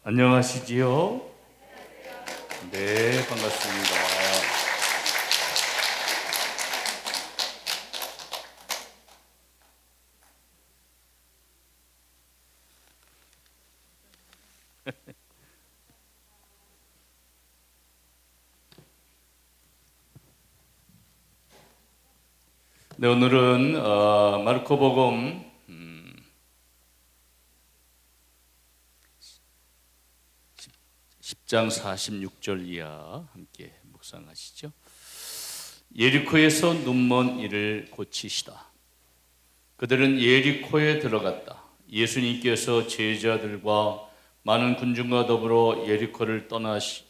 안녕하시지요? 네, 반갑습니다. 네, 오늘은 마르코복음 10장 46절 이하 함께 묵상하시죠. 예리코에서 눈먼 이를 고치시다. 그들은 예리코에 들어갔다. 예수님께서 제자들과 많은 군중과 더불어 예리코를 떠나실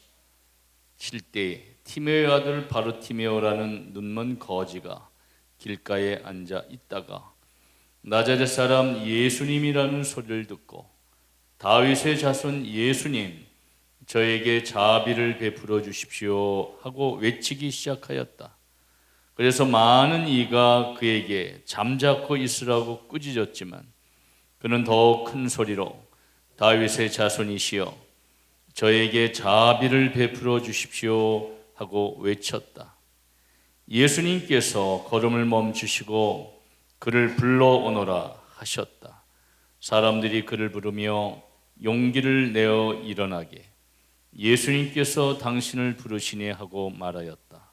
때에 티메오의 아들 바르티메오라는 눈먼 거지가 길가에 앉아 있다가 나자렛 사람 예수님이라는 소리를 듣고 다윗의 자손 예수님, 저에게 자비를 베풀어 주십시오 하고 외치기 시작하였다. 그래서 많은 이가 그에게 잠자코 있으라고 꾸짖었지만 그는 더 큰 소리로 다윗의 자손이시여 저에게 자비를 베풀어 주십시오 하고 외쳤다. 예수님께서 걸음을 멈추시고 그를 불러오너라 하셨다. 사람들이 그를 부르며 용기를 내어 일어나게 예수님께서 당신을 부르시니 하고 말하였다.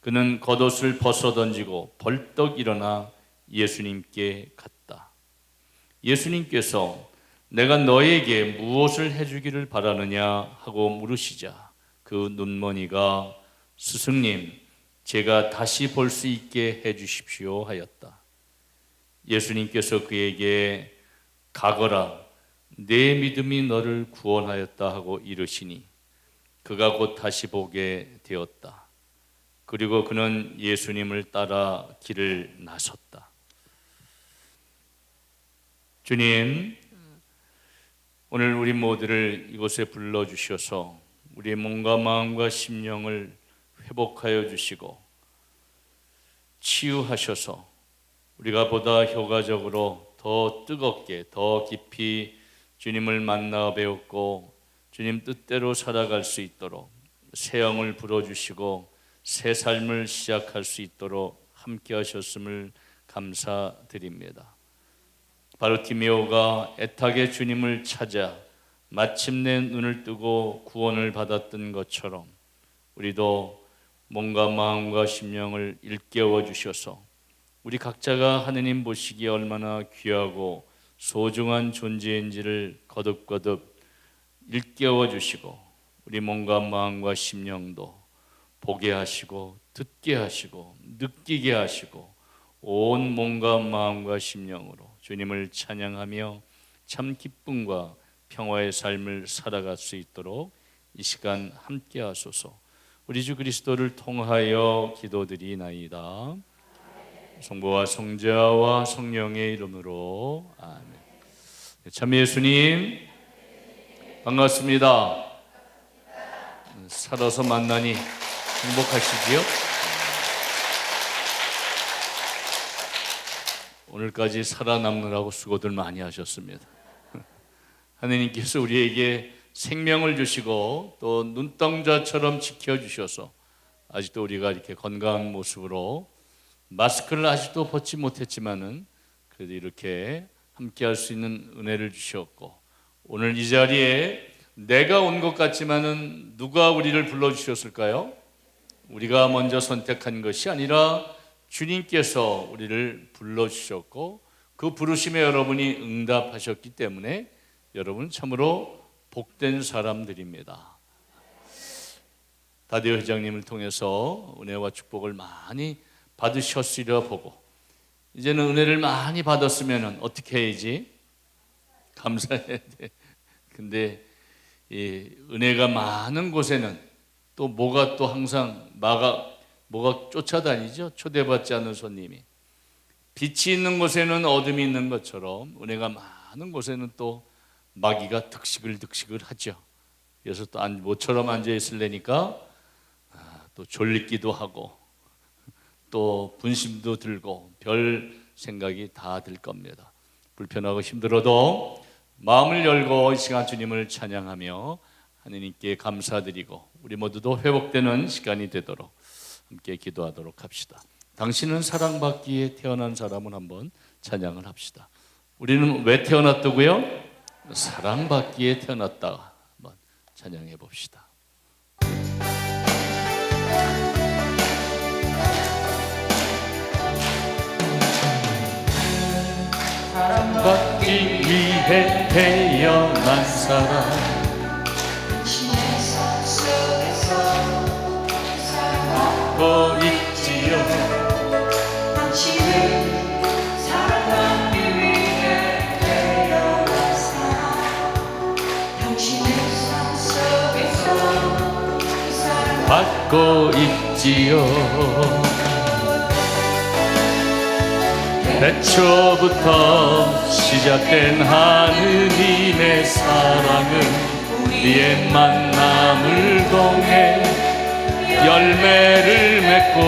그는 겉옷을 벗어 던지고 벌떡 일어나 예수님께 갔다. 예수님께서 내가 너에게 무엇을 해주기를 바라느냐 하고 물으시자 그 눈머니가 스승님, 제가 다시 볼 수 있게 해주십시오 하였다. 예수님께서 그에게 가거라, 내 믿음이 너를 구원하였다 하고 이르시니 그가 곧 다시 보게 되었다. 그리고 그는 예수님을 따라 길을 나섰다. 주님, 오늘 우리 모두를 이곳에 불러주셔서 우리의 몸과 마음과 심령을 회복하여 주시고 치유하셔서 우리가 보다 효과적으로 더 뜨겁게 더 깊이 주님을 만나 배웠고 주님 뜻대로 살아갈 수 있도록 새 영을 불어주시고 새 삶을 시작할 수 있도록 함께 하셨음을 감사드립니다. 바르티메오가 애타게 주님을 찾아 마침내 눈을 뜨고 구원을 받았던 것처럼 우리도 몸과 마음과 심령을 일깨워 주셔서 우리 각자가 하느님 보시기에 얼마나 귀하고 소중한 존재인지를 거듭거듭 일깨워 주시고 우리 몸과 마음과 심령도 보게 하시고 듣게 하시고 느끼게 하시고 온 몸과 마음과 심령으로 주님을 찬양하며 참 기쁨과 평화의 삶을 살아갈 수 있도록 이 시간 함께 하소서. 우리 주 그리스도를 통하여 기도드리나이다. 성부와 성자와 성령의 이름으로 아멘. 참 예수님 반갑습니다. 살아서 만나니 행복하시지요? 오늘까지 살아남느라고 수고들 많이 하셨습니다. 하느님께서 우리에게 생명을 주시고 또 눈동자처럼 지켜주셔서 아직도 우리가 이렇게 건강한 모습으로 마스크를 아직도 벗지 못했지만은 그래도 이렇게 함께 할 수 있는 은혜를 주셨고 오늘 이 자리에 내가 온 것 같지만은 누가 우리를 불러주셨을까요? 우리가 먼저 선택한 것이 아니라 주님께서 우리를 불러주셨고 그 부르심에 여러분이 응답하셨기 때문에 여러분 참으로 복된 사람들입니다. 다디오 회장님을 통해서 은혜와 축복을 많이 받으셨으리라 보고 이제는 은혜를 많이 받았으면 어떻게 해야지? 감사해야 돼. 근데 이 은혜가 많은 곳에는 또 뭐가 또 항상 뭐가 쫓아다니죠? 초대받지 않은 손님이. 빛이 있는 곳에는 어둠이 있는 것처럼 은혜가 많은 곳에는 또 마귀가 득식을 하죠. 그래서 또 모처럼 앉아 있으려니까 또 졸리기도 하고 또 분심도 들고 별 생각이 다 들 겁니다. 불편하고 힘들어도 마음을 열고 이 시간 주님을 찬양하며 하느님께 감사드리고 우리 모두도 회복되는 시간이 되도록 함께 기도하도록 합시다. 당신은 사랑받기에 태어난 사람은 한번 찬양을 합시다. 우리는 왜 태어났다고요? 사랑받기에 태어났다. 한번 찬양해 봅시다. 사랑받기 위해 태어난 사람, 당신의 삶 속에서 사랑받고 있지요. 당신은 사랑받기 위해 태어난 사람, 당신의 삶 속에서 사랑받고 있지요. 태초부터 시작된 하느님의 사랑은 우리의 만남을 통해 열매를 맺고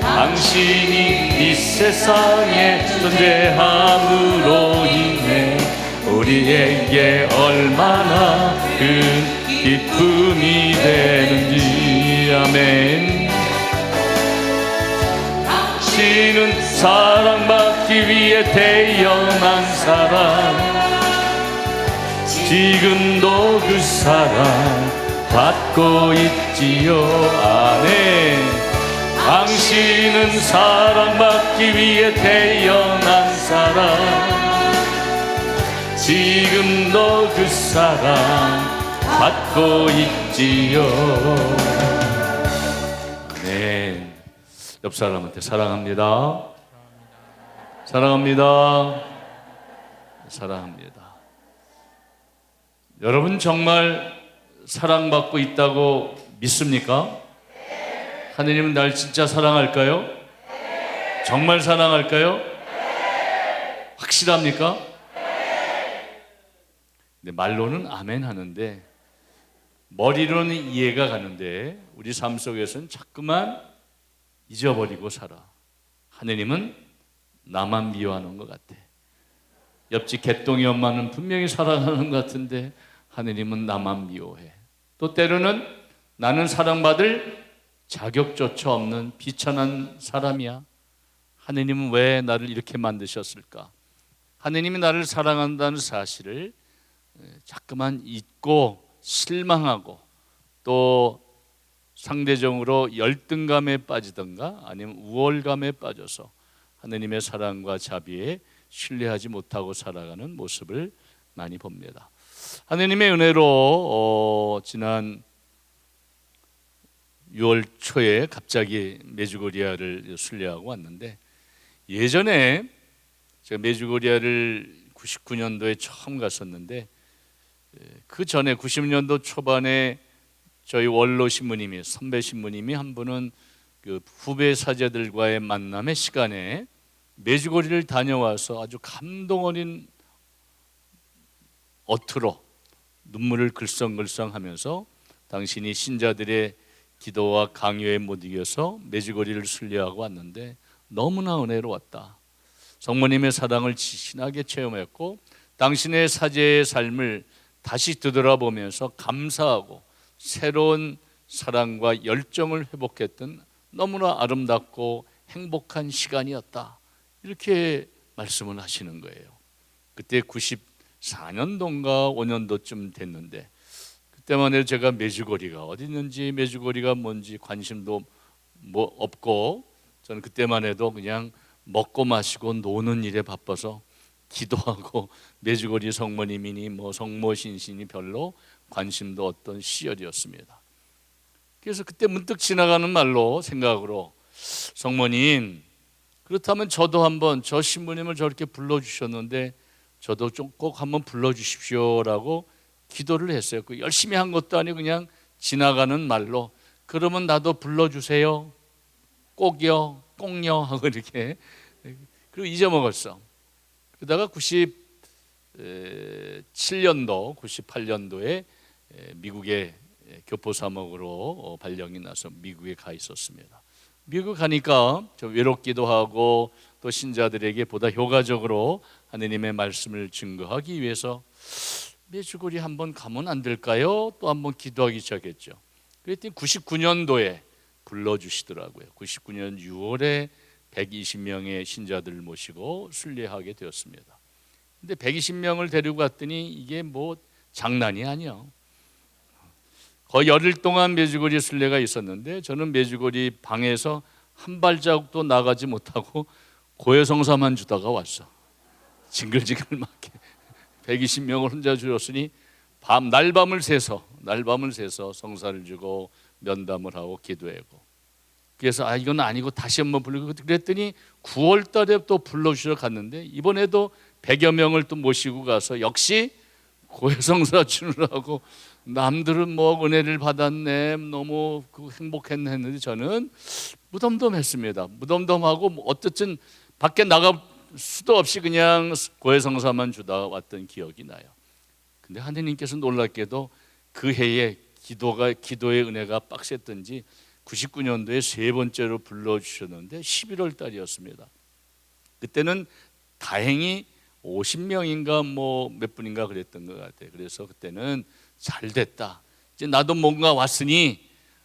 당신이 이 세상에 존재함으로 인해 우리에게 얼마나 큰 기쁨이 되는지. 아멘. 당신은 사랑받기 위해 태어난 사람, 지금도 그 사랑 받고 있지요. 아멘. 당신은 사랑받기 위해 태어난 사람, 지금도 그 사랑 받고 있지요. 아멘. 옆 사람한테 사랑합니다. 사랑합니다. 사랑합니다. 여러분 정말 사랑받고 있다고 믿습니까? 하느님은 날 진짜 사랑할까요? 정말 사랑할까요? 확실합니까? 근데 말로는 아멘 하는데 머리로는 이해가 가는데 우리 삶 속에서는 자꾸만 잊어버리고 살아. 하느님은 나만 미워하는 것 같아. 옆집 개똥이 엄마는 분명히 사랑하는 것 같은데 하느님은 나만 미워해. 또 때로는 나는 사랑받을 자격조차 없는 비천한 사람이야. 하느님은 왜 나를 이렇게 만드셨을까? 하느님이 나를 사랑한다는 사실을 자꾸만 잊고 실망하고 또 상대적으로 열등감에 빠지던가 아니면 우월감에 빠져서 하느님의 사랑과 자비에 신뢰하지 못하고 살아가는 모습을 많이 봅니다. 하느님의 은혜로 지난 6월 초에 갑자기 메주고리아를 순례하고 왔는데, 예전에 제가 메주고리아를 99년도에 처음 갔었는데 그 전에 90년도 초반에 저희 원로 신부님이, 선배 신부님이 한 분은 그 후배 사제들과의 만남의 시간에 메주고리를 다녀와서 아주 감동 어린 어투로 눈물을 글썽글썽하면서 당신이 신자들의 기도와 강요에 못 이겨서 메주고리를 순례하고 왔는데 너무나 은혜로웠다. 성모님의 사랑을 진하게 체험했고 당신의 사제의 삶을 다시 되돌아보면서 감사하고 새로운 사랑과 열정을 회복했던 너무나 아름답고 행복한 시간이었다. 이렇게 말씀을 하시는 거예요. 그때 94년도인가 5년도쯤 됐는데 그때만 해도 제가 메주고리가 어디 있는지 메주고리가 뭔지 관심도 뭐 없고 저는 그때만 해도 그냥 먹고 마시고 노는 일에 바빠서 기도하고 메주고리 성모님이니 뭐 성모신신이 별로 관심도 없던 시절이었습니다. 그래서 그때 문득 지나가는 말로 생각으로 성모님 그렇다면 저도 한번 저 신부님을 저렇게 불러주셨는데 저도 좀 꼭 한번 불러주십시오라고 기도를 했어요. 그 열심히 한 것도 아니고 그냥 지나가는 말로 그러면 나도 불러주세요. 꼭요, 꼭요 하고 이렇게 그리고 잊어먹었어. 그러다가 97년도, 98년도에 미국에 교포사목으로 발령이 나서 미국에 가 있었습니다. 미국 가니까 좀 외롭기도 하고 또 신자들에게 보다 효과적으로 하느님의 말씀을 증거하기 위해서 메주거리 한번 가면 안 될까요? 또 한번 기도하기 시작했죠. 그랬더니 99년도에 불러주시더라고요. 99년 6월에 120명의 신자들을 모시고 순례하게 되었습니다. 근데 120명을 데리고 갔더니 이게 뭐 장난이 아니야. 거의 열흘 동안 메주거리 순례가 있었는데 저는 메주거리 방에서 한 발자국도 나가지 못하고 고해성사만 주다가 왔어. 징글징글 맞게 120명을 혼자 주었으니 날밤을 새서 성사를 주고 면담을 하고 기도하고, 그래서 이건 아니고 다시 한번 부르고, 그랬더니 9월 달에 또 불러주셔서 갔는데 이번에도 100여 명을 또 모시고 가서 역시 고해성사 주느라고 남들은 뭐 은혜를 받았네, 너무 행복했네 했는데 저는 무덤덤했습니다. 무덤덤하고 어쨌든 밖에 나갈 수도 없이 그냥 고해성사만 주다 왔던 기억이 나요. 근데 하느님께서 놀랍게도 그 해에 기도의 은혜가 빡셌던지 99년도에 세 번째로 불러주셨는데 11월 달이었습니다. 그때는 다행히 50명인가 뭐 몇 분인가 그랬던 것 같아요. 그래서 그때는 잘 됐다, 이제 나도 뭔가 왔으니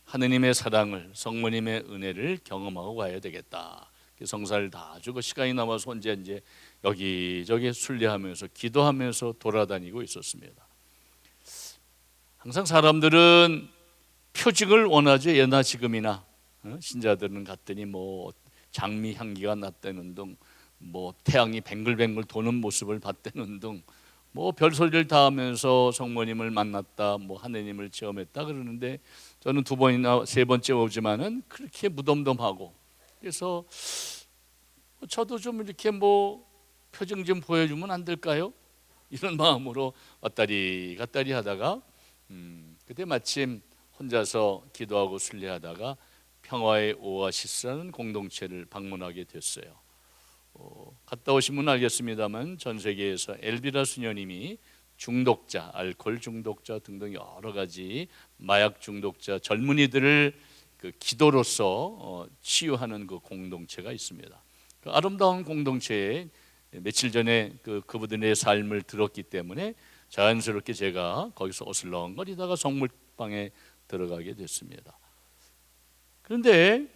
하느님의 사랑을, 성모님의 은혜를 경험하고 가야 되겠다. 성사를 다 주고 시간이 남아서 혼자 이제 여기저기 순례하면서 기도하면서 돌아다니고 있었습니다. 항상 사람들은 표징을 원하죠. 예나 지금이나. 신자들은 갔더니 뭐 장미 향기가 났다는 등, 뭐 태양이 뱅글뱅글 도는 모습을 봤다는 등, 뭐 별소리를 다 하면서 성모님을 만났다, 뭐 하느님을 체험했다 그러는데 저는 2번이나 3번째 오지만은 그렇게 무덤덤하고, 그래서 저도 좀 이렇게 뭐 표정 좀 보여주면 안 될까요? 이런 마음으로 왔다리 갔다리 하다가 그때 마침 혼자서 기도하고 순례하다가 평화의 오아시스라는 공동체를 방문하게 됐어요. 갔다 오시면 알겠습니다만 전 세계에서 엘비라 수녀님이 중독자, 알코올 중독자 등등 여러 가지 마약 중독자 젊은이들을 그 기도로서 치유하는 그 공동체가 있습니다. 그 아름다운 공동체에 며칠 전에 그분들의 삶을 들었기 때문에 자연스럽게 제가 거기서 어슬렁거리다가 성물방에 들어가게 됐습니다. 그런데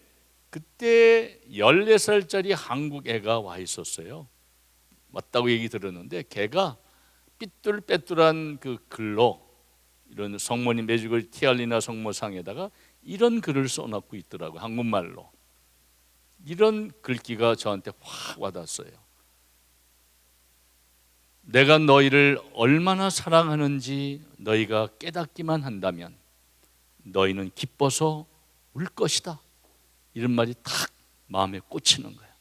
그때 14살짜리 한국 애가 와 있었어요. 왔다고 얘기 들었는데 걔가 삐뚤빼뚤한 그 글로 이런 성모님 메주거리 티알리나 성모상에다가 이런 글을 써놓고 있더라고요. 한국말로. 이런 글귀가 저한테 확 와닿았어요. 내가 너희를 얼마나 사랑하는지 너희가 깨닫기만 한다면 너희는 기뻐서 울 것이다. 이런 말이 탁 마음에 꽂히는 거예요.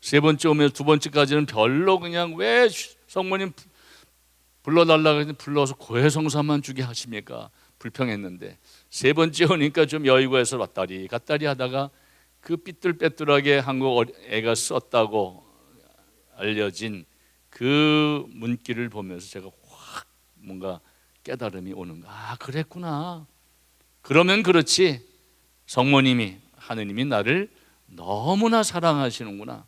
세 번째 오면 두 번째까지는 별로 그냥 왜 성모님 불러달라고 했는데 불러서 고해성사만 주게 하십니까? 불평했는데 세 번째 오니까 좀 여유가 해서 왔다리 갔다리 하다가 그 삐뚤빼뚤하게 한국 애가 썼다고 알려진 그 문기를 보면서 제가 확 뭔가 깨달음이 오는 거야. 그랬구나. 그러면 그렇지, 성모님이 하느님이 나를 너무나 사랑하시는구나.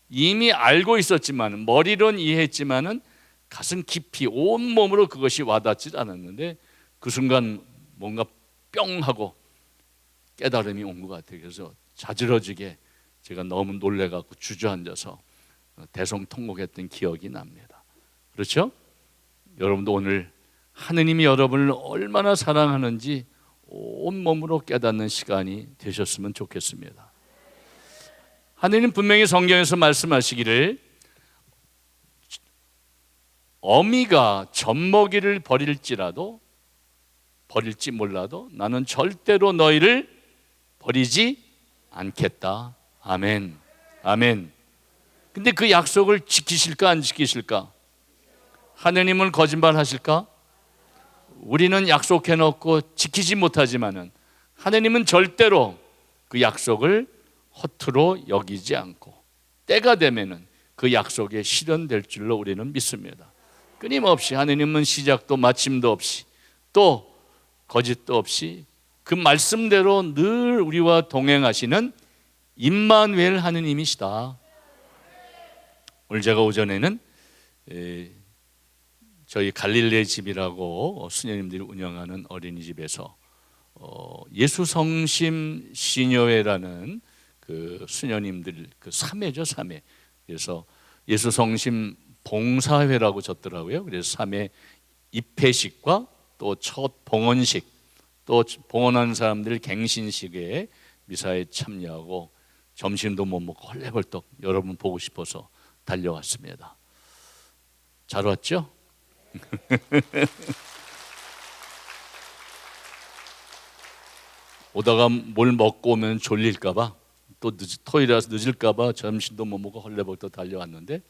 이미 알고 있었지만 머리로는 이해했지만은 가슴 깊이 온몸으로 그것이 와닿지 않았는데 그 순간 뭔가 뿅 하고 깨달음이 온 것 같아요. 그래서 자지러지게 제가 너무 놀래갖고 주저앉아서 대성통곡했던 기억이 납니다. 그렇죠? 여러분도 오늘 하느님이 여러분을 얼마나 사랑하는지 온몸으로 깨닫는 시간이 되셨으면 좋겠습니다. 하느님 분명히 성경에서 말씀하시기를 어미가 젖먹이를 버릴지 몰라도 나는 절대로 너희를 버리지 않겠다. 아멘. 아멘. 근데 그 약속을 지키실까 안 지키실까? 하느님은 거짓말하실까? 우리는 약속해놓고 지키지 못하지만은 하느님은 절대로 그 약속을 허투루 여기지 않고 때가 되면은 그 약속에 실현될 줄로 우리는 믿습니다. 끊임없이 하느님은 시작도 마침도 없이 또 거짓도 없이 그 말씀대로 늘 우리와 동행하시는 임마누엘 하느님이시다. 오늘 제가 오전에는 저희 갈릴레 집이라고 수녀님들이 운영하는 어린이집에서 예수성심 시녀회라는 그 수녀님들 그 3회죠, 3회. 그래서 예수성심 봉사회라고 졌더라고요. 그래서 3회 입회식과 또 첫 봉헌식, 또 봉헌한 사람들 갱신식에 미사에 참여하고 점심도 못 먹고 헐레벌떡 여러분 보고 싶어서 달려왔습니다. 잘 왔죠? 오다가 뭘 먹고 오면 졸릴까봐, 또 토요일이라서 늦을까봐 점심도 못 먹고 헐레벌떡 달려왔는데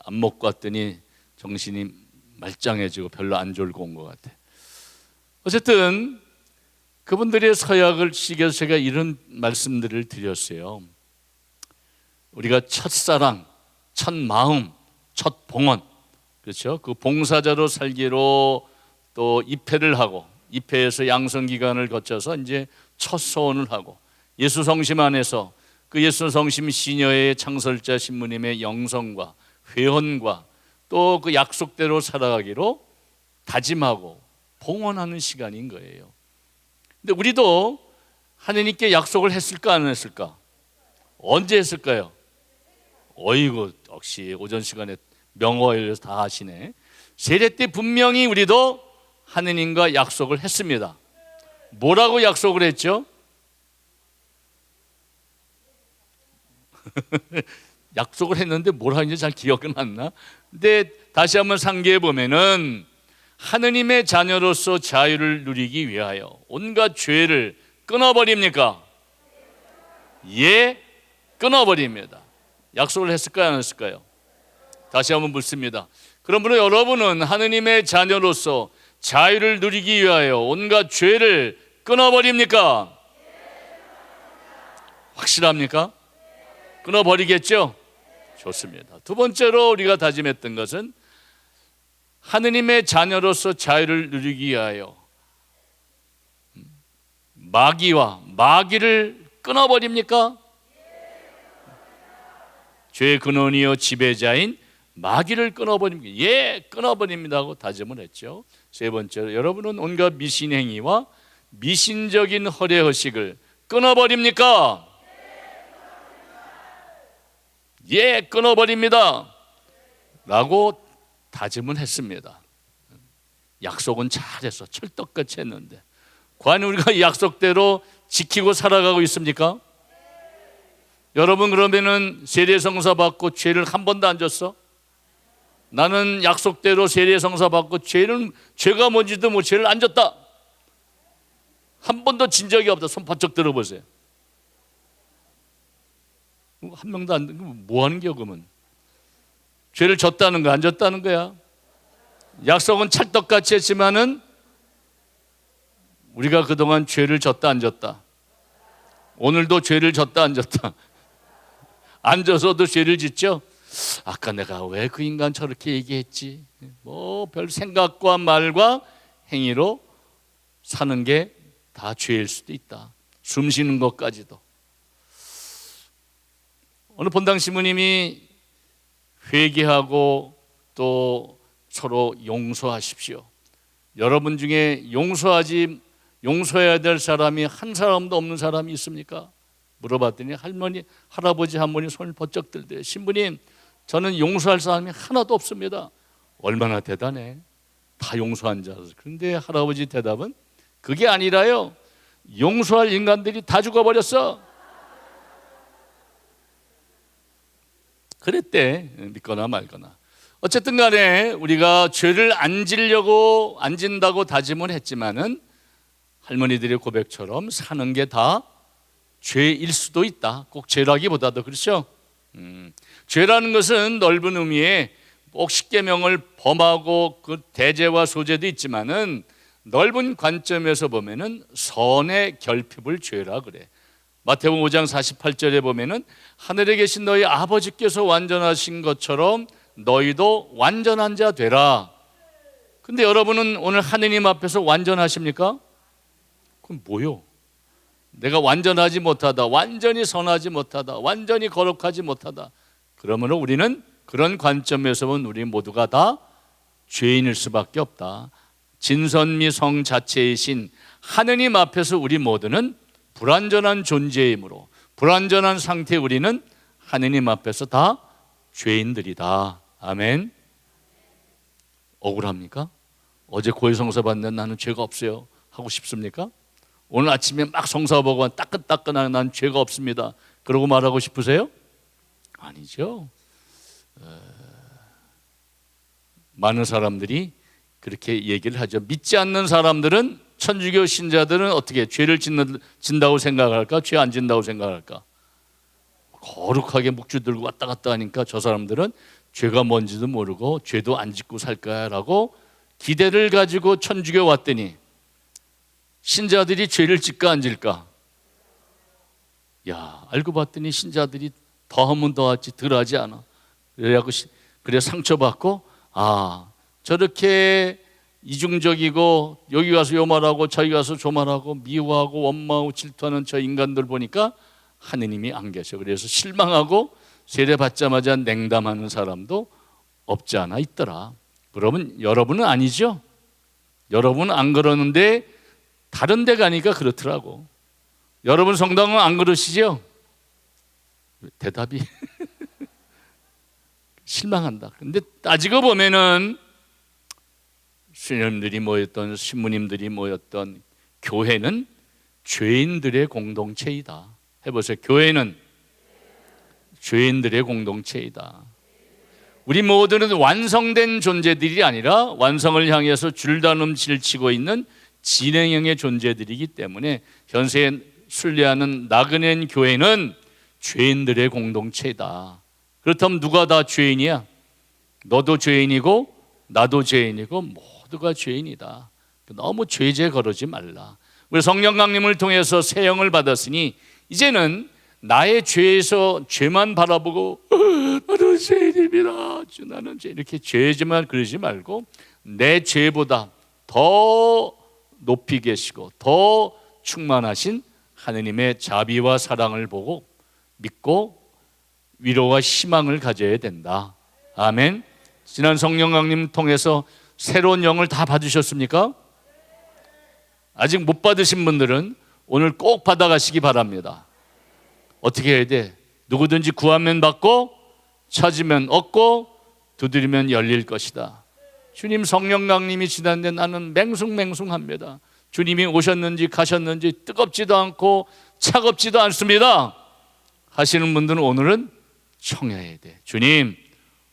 안 먹고 왔더니 정신이 말짱해지고 별로 안 졸고 온 것 같아. 어쨌든 그분들의 서약을 시켜서 제가 이런 말씀들을 드렸어요. 우리가 첫사랑, 첫 마음, 첫 봉헌, 그렇죠? 그 봉사자로 살기로 또 입회를 하고, 입회에서 양성기간을 거쳐서 이제 첫 소원을 하고, 예수성심 안에서 그 예수성심 시녀의 창설자 신부님의 영성과 회원과 또 그 약속대로 살아가기로 다짐하고 봉헌하는 시간인 거예요. 근데 우리도 하나님께 약속을 했을까 안 했을까? 언제 했을까요? 어이구, 역시 오전 시간에 명호일에서 다 하시네. 세례 때 분명히 우리도 하느님과 약속을 했습니다. 뭐라고 약속을 했죠? 약속을 했는데 뭘 하는지 잘 기억은 안 나. 근데 다시 한번 상기해 보면은 하느님의 자녀로서 자유를 누리기 위하여 온갖 죄를 끊어버립니까? 예, 끊어버립니다. 약속을 했을까요, 안 했을까요? 다시 한번 묻습니다. 그러므로 여러분은 하느님의 자녀로서 자유를 누리기 위하여 온갖 죄를 끊어버립니까? 확실합니까? 끊어버리겠죠? 좋습니다. 두 번째로 우리가 다짐했던 것은 하느님의 자녀로서 자유를 누리기 위하여 마귀와 마귀를 끊어버립니까? 죄의 근원이요 지배자인 마귀를 끊어버립니까? 예, 끊어버립니다 하고 다짐을 했죠. 세 번째로 여러분은 온갖 미신행위와 미신적인 허례허식을 끊어버립니까? 예, 끊어버립니다 라고 다짐을 했습니다. 약속은 잘했어. 철떡같이 했는데 과연 우리가 이 약속대로 지키고 살아가고 있습니까? 여러분 그러면은 세례성사 받고 죄를 한 번도 안 졌어? 나는 약속대로 세례성사 받고 죄가 뭔지도 뭐 죄를 안 졌다. 한 번도 진 적이 없다. 손 바짝 들어보세요. 한 명도 안, 뭐 하는 겨 그러면? 죄를 졌다는 거 안 졌다는 거야. 약속은 찰떡같이 했지만은 우리가 그동안 죄를 졌다 안 졌다? 오늘도 죄를 졌다 안 졌다? 안 져서도 죄를 짓죠? 아까 내가 왜 그 인간 저렇게 얘기했지? 뭐 별 생각과 말과 행위로 사는 게 다 죄일 수도 있다. 숨 쉬는 것까지도. 어느 본당 신부님이 회개하고 또 서로 용서하십시오. 여러분 중에 용서해야 될 사람이 한 사람도 없는 사람이 있습니까? 물어봤더니 할아버지 한 분이 손을 번쩍 들대요. 신부님, 저는 용서할 사람이 하나도 없습니다. 얼마나 대단해. 다 용서한 자라서. 그런데 할아버지 대답은 그게 아니라요. 용서할 인간들이 다 죽어버렸어. 그랬대. 믿거나 말거나. 어쨌든 간에 우리가 죄를 안 진다고 다짐을 했지만은 할머니들의 고백처럼 사는 게 다 죄일 수도 있다. 꼭 죄라기보다도 그렇죠. 죄라는 것은 넓은 의미의 꼭 십계명을 범하고 그 대죄와 소죄도 있지만은 넓은 관점에서 보면은 선의 결핍을 죄라 그래. 마태복음 5장 48절에 보면은 하늘에 계신 너희 아버지께서 완전하신 것처럼 너희도 완전한 자 되라. 근데 여러분은 오늘 하느님 앞에서 완전하십니까? 그럼 뭐요? 내가 완전하지 못하다, 완전히 선하지 못하다, 완전히 거룩하지 못하다. 그러므로 우리는 그런 관점에서 보면 우리 모두가 다 죄인일 수밖에 없다. 진선미 성 자체이신 하느님 앞에서 우리 모두는 불완전한 존재이므로, 불완전한 상태의 우리는 하느님 앞에서 다 죄인들이다. 아멘. 억울합니까? 어제 고해성사 받는 나는 죄가 없어요 하고 싶습니까? 오늘 아침에 막 성사 보고 따끈따끈한 난 죄가 없습니다 그러고 말하고 싶으세요? 아니죠. 많은 사람들이 그렇게 얘기를 하죠. 믿지 않는 사람들은, 천주교 신자들은 어떻게 죄를 진다고 생각할까? 죄 안 진다고 생각할까? 거룩하게 묵주 들고 왔다 갔다 하니까 저 사람들은 죄가 뭔지도 모르고 죄도 안 짓고 살 거야라고 기대를 가지고 천주교 왔더니 신자들이 죄를 짓까 안 질까? 야, 알고 봤더니 신자들이 더하면 더하지 덜 하지 않아. 그래 상처받고, 아, 저렇게 이중적이고 여기 가서 요 말하고 저기 가서 저 말하고 미워하고 원망하고 질투하는 저 인간들 보니까 하느님이 안 계셔. 그래서 실망하고 세례 받자마자 냉담하는 사람도 없지 않아 있더라. 그러면 여러분은 아니죠? 여러분은 안 그러는데 다른 데 가니까 그렇더라고. 여러분 성당은 안 그러시죠? 대답이 실망한다. 근데 따지고 보면은 수녀님들이 모였던, 신부님들이 모였던 교회는 죄인들의 공동체이다. 해보세요. 교회는 죄인들의 공동체이다. 우리 모두는 완성된 존재들이 아니라 완성을 향해서 줄다름 질치고 있는 진행형의 존재들이기 때문에 현세에 순례하는 나그네 교회는 죄인들의 공동체다. 그렇다면 누가 다 죄인이야? 너도 죄인이고 나도 죄인이고 모두가 죄인이다. 너무 죄죄 거르지 말라. 우리 성령 강림을 통해서 새 영을 받았으니 이제는 나의 죄에서 죄만 바라보고 나는 죄인입니다, 주 나는 죄, 이렇게 죄지만 그러지 말고 내 죄보다 더 높이 계시고 더 충만하신 하느님의 자비와 사랑을 보고 믿고 위로와 희망을 가져야 된다. 아멘. 지난 성령 강림 통해서 새로운 영을 다 받으셨습니까? 아직 못 받으신 분들은 오늘 꼭 받아가시기 바랍니다. 어떻게 해야 돼? 누구든지 구하면 받고 찾으면 얻고 두드리면 열릴 것이다. 주님 성령 강림이 지났는데 나는 맹숭맹숭합니다. 주님이 오셨는지 가셨는지 뜨겁지도 않고 차갑지도 않습니다 하시는 분들은 오늘은 청해야 돼. 주님,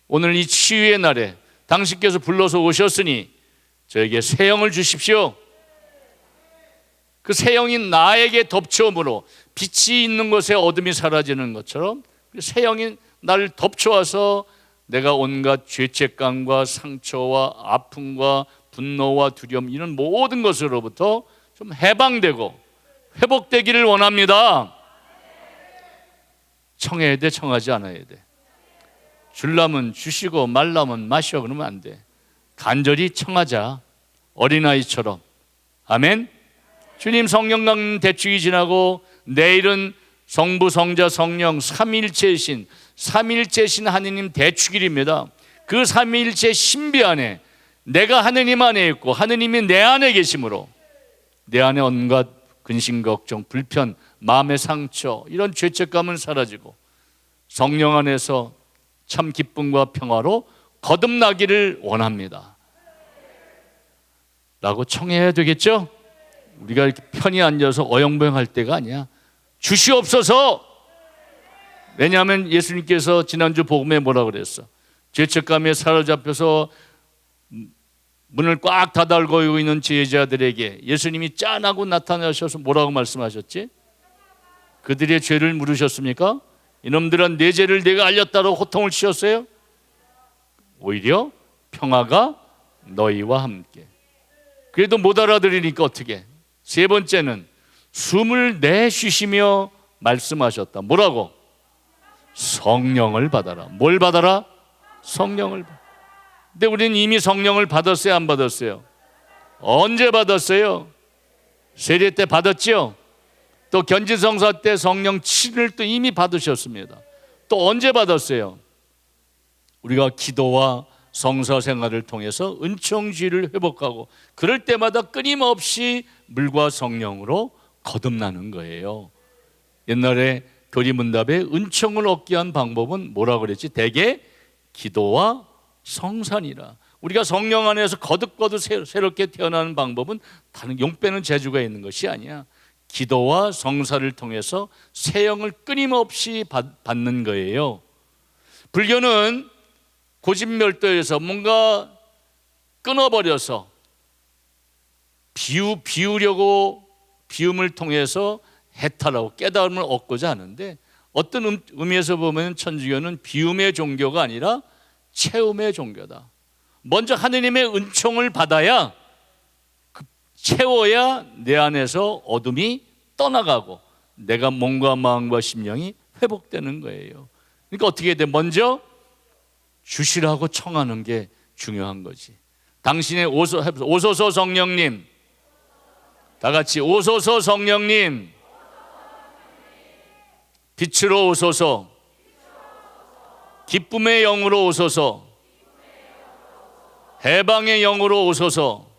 오늘 이 치유의 날에 당신께서 불러서 오셨으니 저에게 새 영을 주십시오. 그 새 영이 나에게 덮쳐옴으로 빛이 있는 곳에 어둠이 사라지는 것처럼 새 영이 나를 덮쳐와서 내가 온갖 죄책감과 상처와 아픔과 분노와 두려움 이런 모든 것으로부터 좀 해방되고 회복되기를 원합니다. 청해야 돼, 청하지 않아야 돼? 줄라면 주시고 말라면 마셔 그러면 안 돼. 간절히 청하자, 어린아이처럼. 아멘. 주님 성령 강림 대축이 지나고 내일은 성부 성자 성령 삼위일체이신 하느님 대축일입니다. 그 삼위일체 신비 안에 내가 하느님 안에 있고 하느님이 내 안에 계심으로 내 안에 온갖 근심 걱정 불편 마음의 상처 이런 죄책감은 사라지고 성령 안에서 참 기쁨과 평화로 거듭나기를 원합니다 라고 청해야 되겠죠? 우리가 이렇게 편히 앉아서 어영부영할 때가 아니야. 주시옵소서. 왜냐하면 예수님께서 지난주 복음에 뭐라 그랬어? 죄책감에 사로잡혀서 문을 꽉 닫아알고 있는 제자들에게 예수님이 짠하고 나타나셔서 뭐라고 말씀하셨지? 그들의 죄를 물으셨습니까? 이놈들은 내 죄를 내가 알렸다고 호통을 치셨어요? 오히려 평화가 너희와 함께. 그래도 못 알아들으니까 어떻게? 세 번째는 숨을 내쉬시며 말씀하셨다. 뭐라고? 성령을 받아라. 뭘 받아라? 성령을 받아라. 근데 우리는 이미 성령을 받았어요, 안 받았어요? 언제 받았어요? 세례 때 받았죠? 또 견진성사 때 성령 7을 또 이미 받으셨습니다. 또 언제 받았어요? 우리가 기도와 성사 생활을 통해서 은총주의를 회복하고 그럴 때마다 끊임없이 물과 성령으로 거듭나는 거예요. 옛날에 교리문답에 은총을 얻게 한 방법은 뭐라고 그랬지? 대개 기도와 성산이라. 우리가 성령 안에서 거듭거듭 새롭게 태어나는 방법은 다른 용 빼는 재주가 있는 것이 아니야. 기도와 성사를 통해서 새 영을 끊임없이 받는 거예요. 불교는 고집멸도에서 뭔가 끊어버려서 비우려고 비움을 통해서 해탈하고 깨달음을 얻고자 하는데, 어떤 의미에서 보면 천주교는 비움의 종교가 아니라 채움의 종교다. 먼저 하느님의 은총을 받아야, 채워야 내 안에서 어둠이 떠나가고 내가 몸과 마음과 심령이 회복되는 거예요. 그러니까 어떻게 해야 돼? 먼저 주시라고 청하는 게 중요한 거지. 당신의 오소서 성령님, 다 같이 오소서 성령님, 빛으로 오소서, 기쁨의 영으로 오소서, 해방의 영으로 오소서,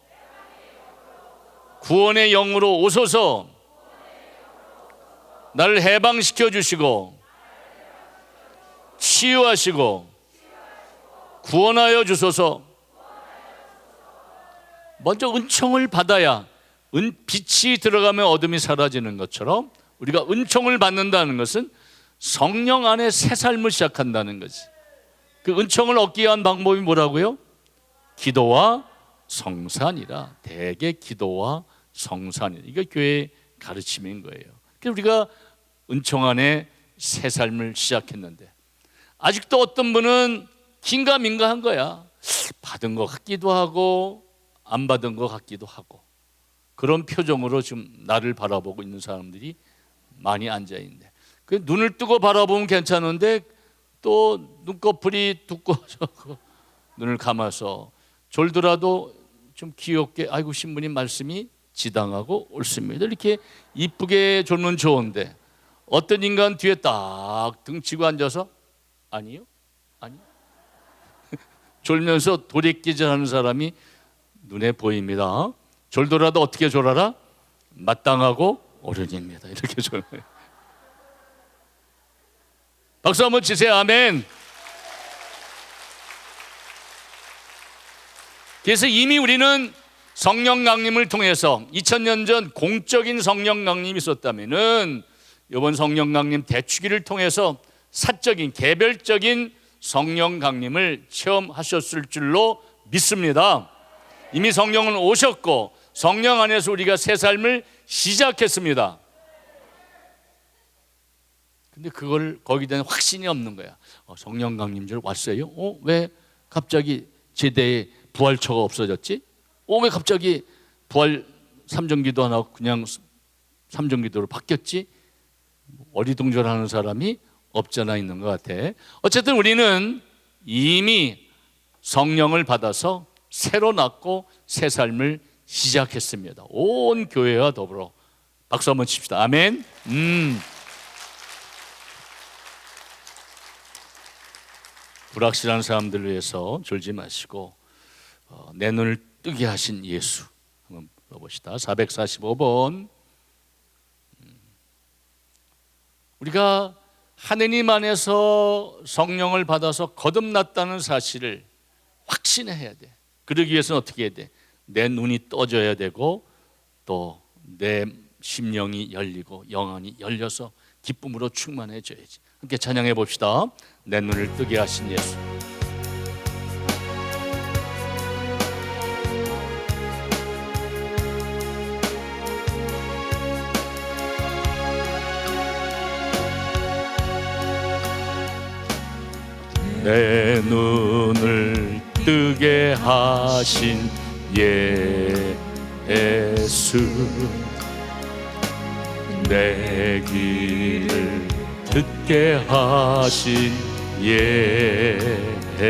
구원의 영으로 오소서. 나를 해방시켜 주시고 치유하시고 구원하여 주소서. 먼저 은총을 받아야, 빛이 들어가면 어둠이 사라지는 것처럼 우리가 은총을 받는다는 것은 성령 안에 새 삶을 시작한다는 거지. 그 은총을 얻기 위한 방법이 뭐라고요? 기도와 성산이라. 대개 기도와 성산이라. 이게 교회의 가르침인 거예요. 그래서 우리가 은총 안에 새 삶을 시작했는데, 아직도 어떤 분은 긴가민가한 거야. 받은 것 같기도 하고 안 받은 것 같기도 하고, 그런 표정으로 지금 나를 바라보고 있는 사람들이 많이 앉아있는데, 그 눈을 뜨고 바라보면 괜찮은데 또 눈꺼풀이 두꺼워서 눈을 감아서 졸더라도 좀 귀엽게, 아이고 신부님 말씀이 지당하고 옳습니다, 이렇게 이쁘게 졸면 좋은데, 어떤 인간 뒤에 딱 등치고 앉아서 아니요? 아니요? 졸면서 도리끼질하는 사람이 눈에 보입니다. 졸더라도 어떻게 졸아라? 마땅하고 옳으니입니다, 이렇게 졸아요. 박수 한번 치세요. 아멘. 그래서 이미 우리는 성령 강림을 통해서 2000년 전 공적인 성령 강림이 있었다면은 이번 성령 강림 대축기를 통해서 사적인 개별적인 성령 강림을 체험하셨을 줄로 믿습니다. 이미 성령은 오셨고 성령 안에서 우리가 새 삶을 시작했습니다. 근데 그걸 거기에 대한 확신이 없는 거야. 성령 강림 줄 왔어요? 왜 갑자기 제대에 부활처가 없어졌지? 왜 갑자기 부활 3정기도 안 하고 그냥 3정기도로 바뀌었지? 어리둥절하는 사람이 없잖아 있는 것 같아. 어쨌든 우리는 이미 성령을 받아서 새로 낳고 새 삶을 시작했습니다. 온 교회와 더불어. 박수 한번 칩시다. 아멘. 불확실한 사람들을 위해서 졸지 마시고 내 눈을 뜨게 하신 예수 한번 불러봅시다. 445번. 우리가 하느님 안에서 성령을 받아서 거듭났다는 사실을 확신해야 돼. 그러기 위해서는 어떻게 해야 돼? 내 눈이 떠져야 되고 또 내 심령이 열리고 영안이 열려서 기쁨으로 충만해져야지. 함께 찬양해 봅시다. 내 눈을 뜨게 하신 예수. 내 눈을 뜨게 하신 예수, 내 귀를 듣게 하신 예수,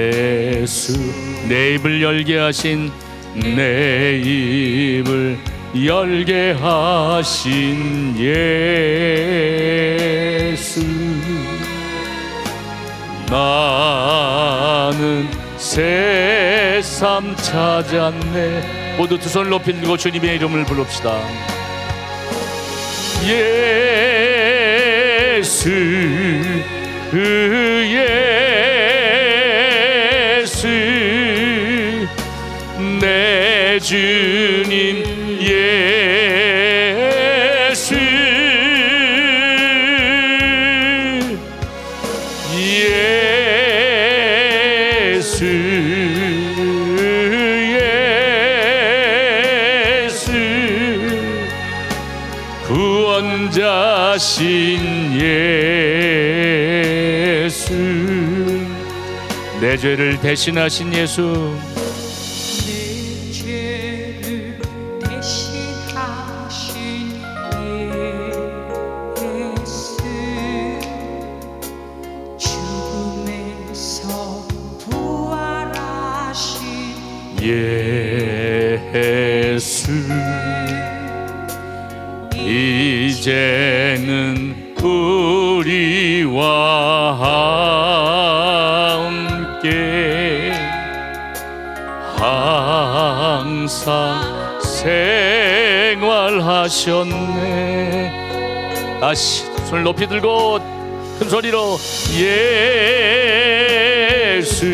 내 입을 열게 하신, 내 입을 열게 하신 예수, 나는 나는 새삼 찾았네. 모두 두 손을 높이 들고 주님의 이름을 부릅시다. 예수 예수 내 주님 예수 예수 예수 구원자신 예수 내 죄를 대신하신 예수 내 죄를 대신하신 예수 죽음에서 부활하신 예수 이제는 우리와 함께 항상 생활하셨네. 다시 손을 높이 들고 큰 소리로 예수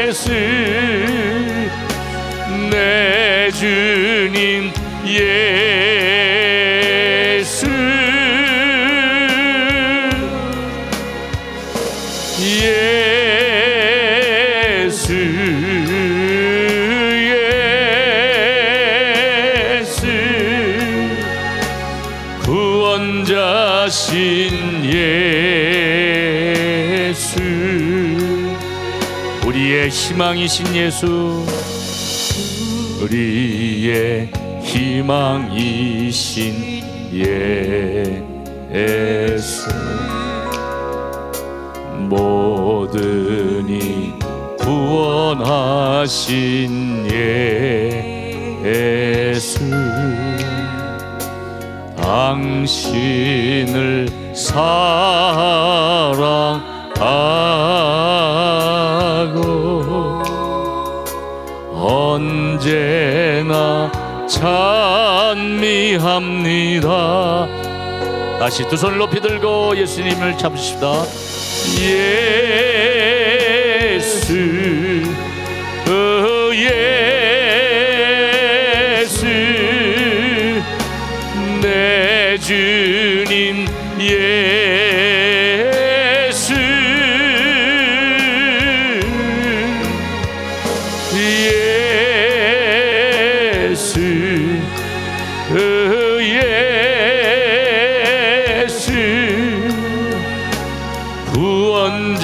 예수 내 주님 예수 예수 예수 구원자신 예수 우리의 희망이신 예수 우리의 희망이신 예수 모든이 구원하신 예수 당신을 사랑하고 언제나 찬미합니다. 다시 두 손을 높이 들고 예수님을 잡으십시다. 예수 예수 내 주님 예수 예수 예수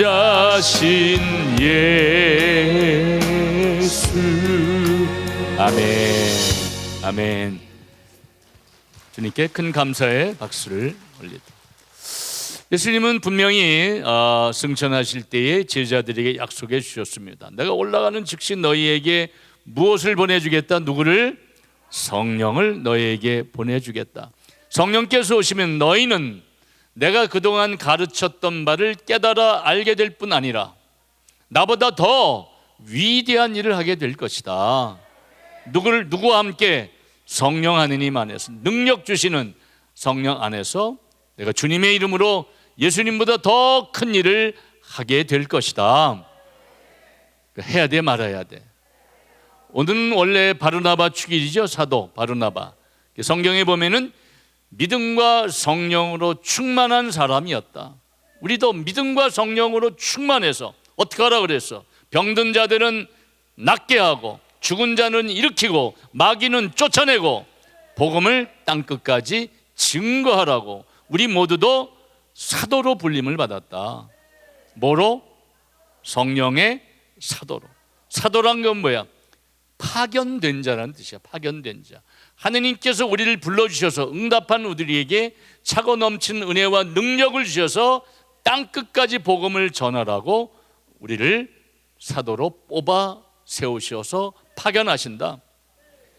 구원자신 예수 아멘 아멘. 주님께 큰 감사의 박수를 올립니다. 예수님은 분명히 승천하실 때에 제자들에게 약속해 주셨습니다. 내가 올라가는 즉시 너희에게 무엇을 보내주겠다? 누구를? 성령을 너희에게 보내주겠다. 성령께서 오시면 너희는 내가 그동안 가르쳤던 바를 깨달아 알게 될 뿐 아니라 나보다 더 위대한 일을 하게 될 것이다. 누구와 함께? 성령 하느님 안에서, 능력 주시는 성령 안에서 내가 주님의 이름으로 예수님보다 더 큰 일을 하게 될 것이다. 해야 돼 말아야 돼. 오늘은 원래 바르나바 축일이죠. 사도 바르나바. 성경에 보면은 믿음과 성령으로 충만한 사람이었다. 우리도 믿음과 성령으로 충만해서 어떻게 하라 그랬어? 병든 자들은 낫게 하고 죽은 자는 일으키고 마귀는 쫓아내고 복음을 땅끝까지 증거하라고 우리 모두도 사도로 불림을 받았다. 뭐로? 성령의 사도로. 사도란 건 뭐야? 파견된 자라는 뜻이야. 파견된 자. 하느님께서 우리를 불러주셔서 응답한 우리에게 차고 넘치는 은혜와 능력을 주셔서 땅끝까지 복음을 전하라고 우리를 사도로 뽑아 세우셔서 파견하신다.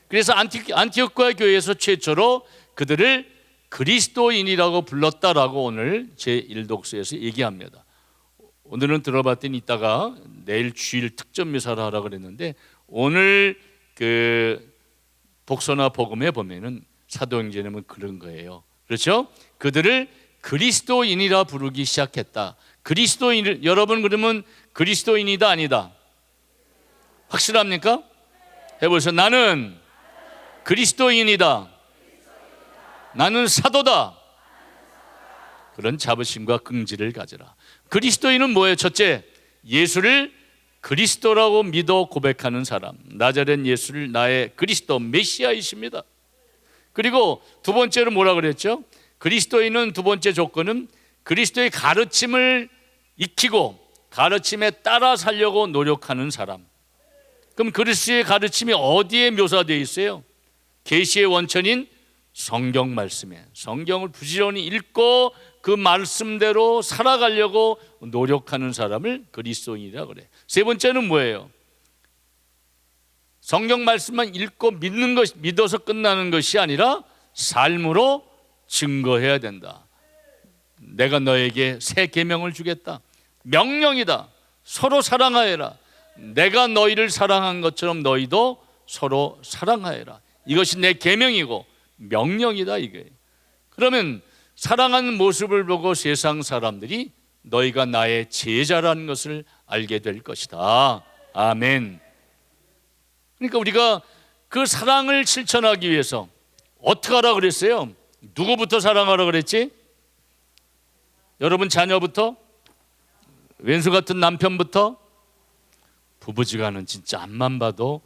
그래서 안티오코아 교회에서 최초로 그들을 그리스도인이라고 불렀다라고 오늘 제1독서에서 얘기합니다. 오늘은 들어봤더니 이따가 내일 주일 특전 묘사를 하라고 그랬는데 오늘 그 독서나 복음에 보면은 사도행전에는 그런 거예요. 그렇죠? 그들을 그리스도인이라 부르기 시작했다. 그리스도인, 여러분 그러면 그리스도인이다 아니다? 확실합니까? 해보세요. 나는 그리스도인이다. 나는 사도다. 그런 자부심과 긍지를 가져라. 그리스도인은 뭐예요? 첫째, 예수를 그리스도라고 믿어 고백하는 사람. 나자렛 예수를 나의 그리스도 메시아이십니다. 그리고 두 번째로 뭐라 그랬죠? 그리스도인은 두 번째 조건은 그리스도의 가르침을 익히고 가르침에 따라 살려고 노력하는 사람. 그럼 그리스도의 가르침이 어디에 묘사되어 있어요? 계시의 원천인 성경 말씀에, 성경을 부지런히 읽고 그 말씀대로 살아가려고 노력하는 사람을 그리스도인이라 그래. 세 번째는 뭐예요? 성경 말씀만 읽고 믿는 것, 믿어서 끝나는 것이 아니라 삶으로 증거해야 된다. 내가 너에게 새 계명을 주겠다. 명령이다. 서로 사랑하여라. 내가 너희를 사랑한 것처럼 너희도 서로 사랑하여라. 이것이 내 계명이고 명령이다 이게. 그러면 사랑하는 모습을 보고 세상 사람들이 너희가 나의 제자라는 것을 알게 될 것이다. 아멘. 그러니까 우리가 그 사랑을 실천하기 위해서 어떻게 하라 그랬어요? 누구부터 사랑하라 그랬지? 여러분 자녀부터? 왼수 같은 남편부터? 부부지간은 진짜 앞만 봐도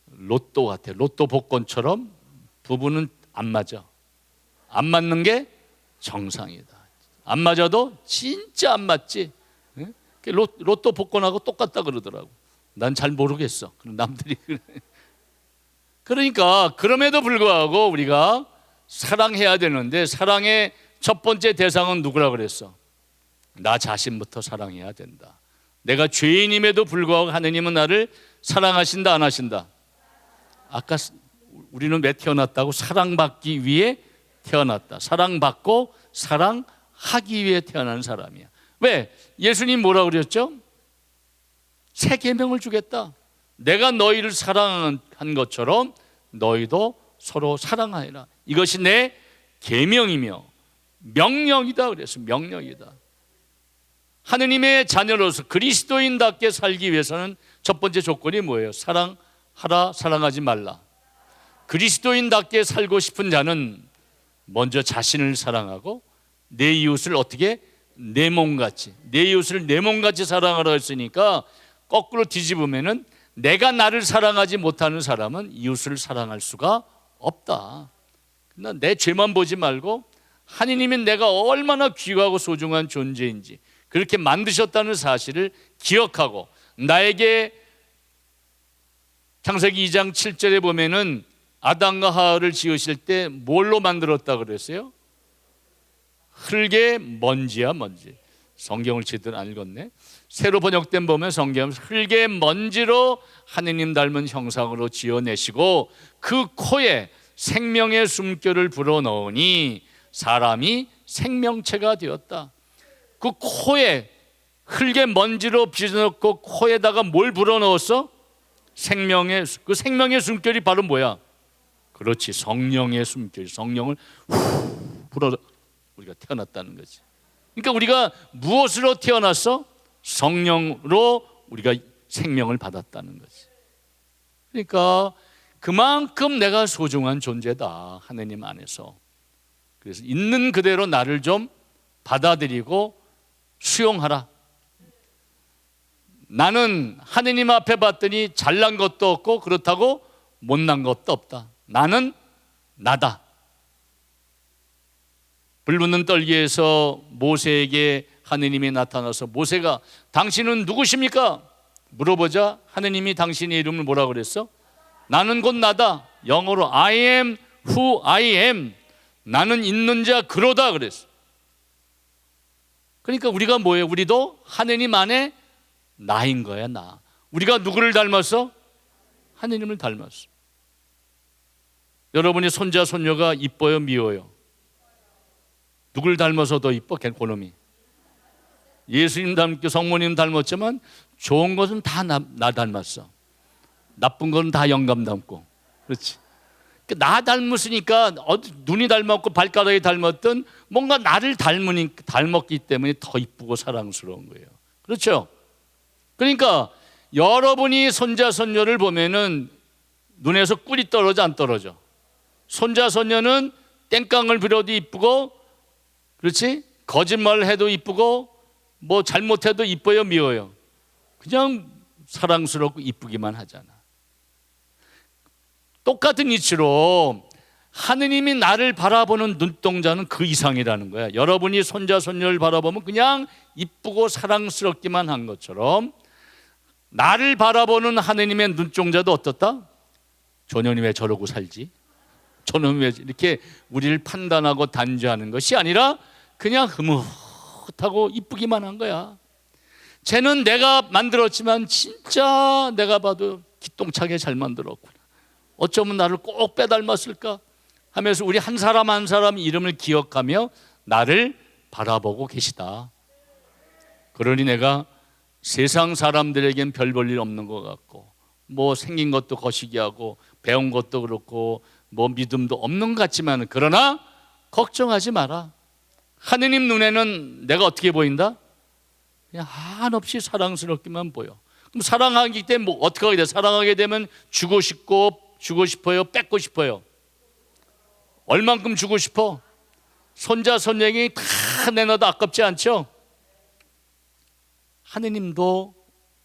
로또 같아. 로또 복권처럼 부부는 안 맞아. 안 맞는 게 정상이다. 안 맞아도 진짜 안 맞지. 로또 복권하고 똑같다 그러더라고. 난 잘 모르겠어. 그럼 남들이 그래. 그러니까 그럼에도 불구하고 우리가 사랑해야 되는데 사랑의 첫 번째 대상은 누구라 그랬어? 나 자신부터 사랑해야 된다. 내가 죄인임에도 불구하고 하느님은 나를 사랑하신다 안 하신다? 아까 우리는 왜 태어났다고? 사랑받기 위해 태어났다. 사랑받고 사랑하기 위해 태어난 사람이야. 왜? 예수님 뭐라고 그랬죠? 새 계명을 주겠다. 내가 너희를 사랑한 것처럼 너희도 서로 사랑하여라. 이것이 내 계명이며 명령이다 그랬어. 명령이다. 하느님의 자녀로서 그리스도인답게 살기 위해서는 첫 번째 조건이 뭐예요? 사랑하라, 사랑하지 말라. 그리스도인답게 살고 싶은 자는 먼저 자신을 사랑하고 내 이웃을 어떻게? 내 몸같이. 내 이웃을 내 몸같이 사랑하라 했으니까 거꾸로 뒤집으면은 내가 나를 사랑하지 못하는 사람은 이웃을 사랑할 수가 없다. 그러나 내 죄만 보지 말고 하느님이 내가 얼마나 귀하고 소중한 존재인지 그렇게 만드셨다는 사실을 기억하고 나에게 창세기 2장 7절에 보면은 아담과 하와를 지으실 때 뭘로 만들었다 그랬어요? 흙의 먼지야 먼지. 성경을 제대로 안 읽었네. 새로 번역된 보면 성경은 흙의 먼지로 하느님 닮은 형상으로 지어내시고 그 코에 생명의 숨결을 불어넣으니 사람이 생명체가 되었다. 그 코에 흙의 먼지로 빚어넣고 코에다가 뭘 불어넣었어? 그 생명의 숨결이 바로 뭐야? 그렇지, 성령의 숨결. 성령을 불어 우리가 태어났다는 거지. 그러니까 우리가 무엇으로 태어났어? 성령으로 우리가 생명을 받았다는 거지. 그러니까 그만큼 내가 소중한 존재다 하느님 안에서. 그래서 있는 그대로 나를 좀 받아들이고 수용하라. 나는 하느님 앞에 봤더니 잘난 것도 없고 그렇다고 못난 것도 없다. 나는 나다. 불붙는 떨기에서 모세에게 하느님이 나타나서 모세가 당신은 누구십니까? 물어보자 하느님이 당신의 이름을 뭐라고 그랬어? 나는 곧 나다. 영어로 I am who I am. 나는 있는 자 그로다 그랬어. 그러니까 우리가 뭐예요? 우리도 하느님 안에 나인 거야. 나. 우리가 누구를 닮았어? 하느님을 닮았어. 여러분의 손자 손녀가 이뻐요 미워요? 누굴 닮아서 더 이뻐? 그놈이. 예수님 닮고 성모님 닮았지만 좋은 것은 다 나 닮았어. 나쁜 건 다 영감 닮고. 그렇지. 나 닮았으니까 눈이 닮았고 발가락이 닮았던 뭔가 나를 닮았기 때문에 더 이쁘고 사랑스러운 거예요. 그렇죠? 그러니까 여러분이 손자 손녀를 보면은 눈에서 꿀이 떨어져 안 떨어져? 손자 손녀는 땡깡을 부려도 이쁘고, 그렇지? 거짓말을 해도 이쁘고, 뭐 잘못해도 이뻐요, 미워요? 그냥 사랑스럽고 이쁘기만 하잖아. 똑같은 이치로 하느님이 나를 바라보는 눈동자는 그 이상이라는 거야. 여러분이 손자 손녀를 바라보면 그냥 이쁘고 사랑스럽기만 한 것처럼 나를 바라보는 하느님의 눈동자도 어떻다? 저년이 왜 저러고 살지? 저놈이 왜 이렇게 우리를 판단하고 단죄하는 것이 아니라 그냥 흐뭇하고 이쁘기만 한 거야. 쟤는 내가 만들었지만 진짜 내가 봐도 기똥차게 잘 만들었구나. 어쩌면 나를 꼭 빼닮았을까 하면서 우리 한 사람 한 사람 이름을 기억하며 나를 바라보고 계시다. 그러니 내가 세상 사람들에겐 별 볼 일 없는 것 같고, 뭐 생긴 것도 거시기하고 배운 것도 그렇고 뭐 믿음도 없는 것 같지만, 그러나 걱정하지 마라. 하느님 눈에는 내가 어떻게 보인다? 그냥 한없이 사랑스럽기만 보여. 그럼 사랑하기 때문에 뭐 어떻게 하게 돼? 사랑하게 되면 주고 싶어요? 뺏고 싶어요? 얼만큼 주고 싶어? 손자 손녀에게 다 내놔도 아깝지 않죠? 하느님도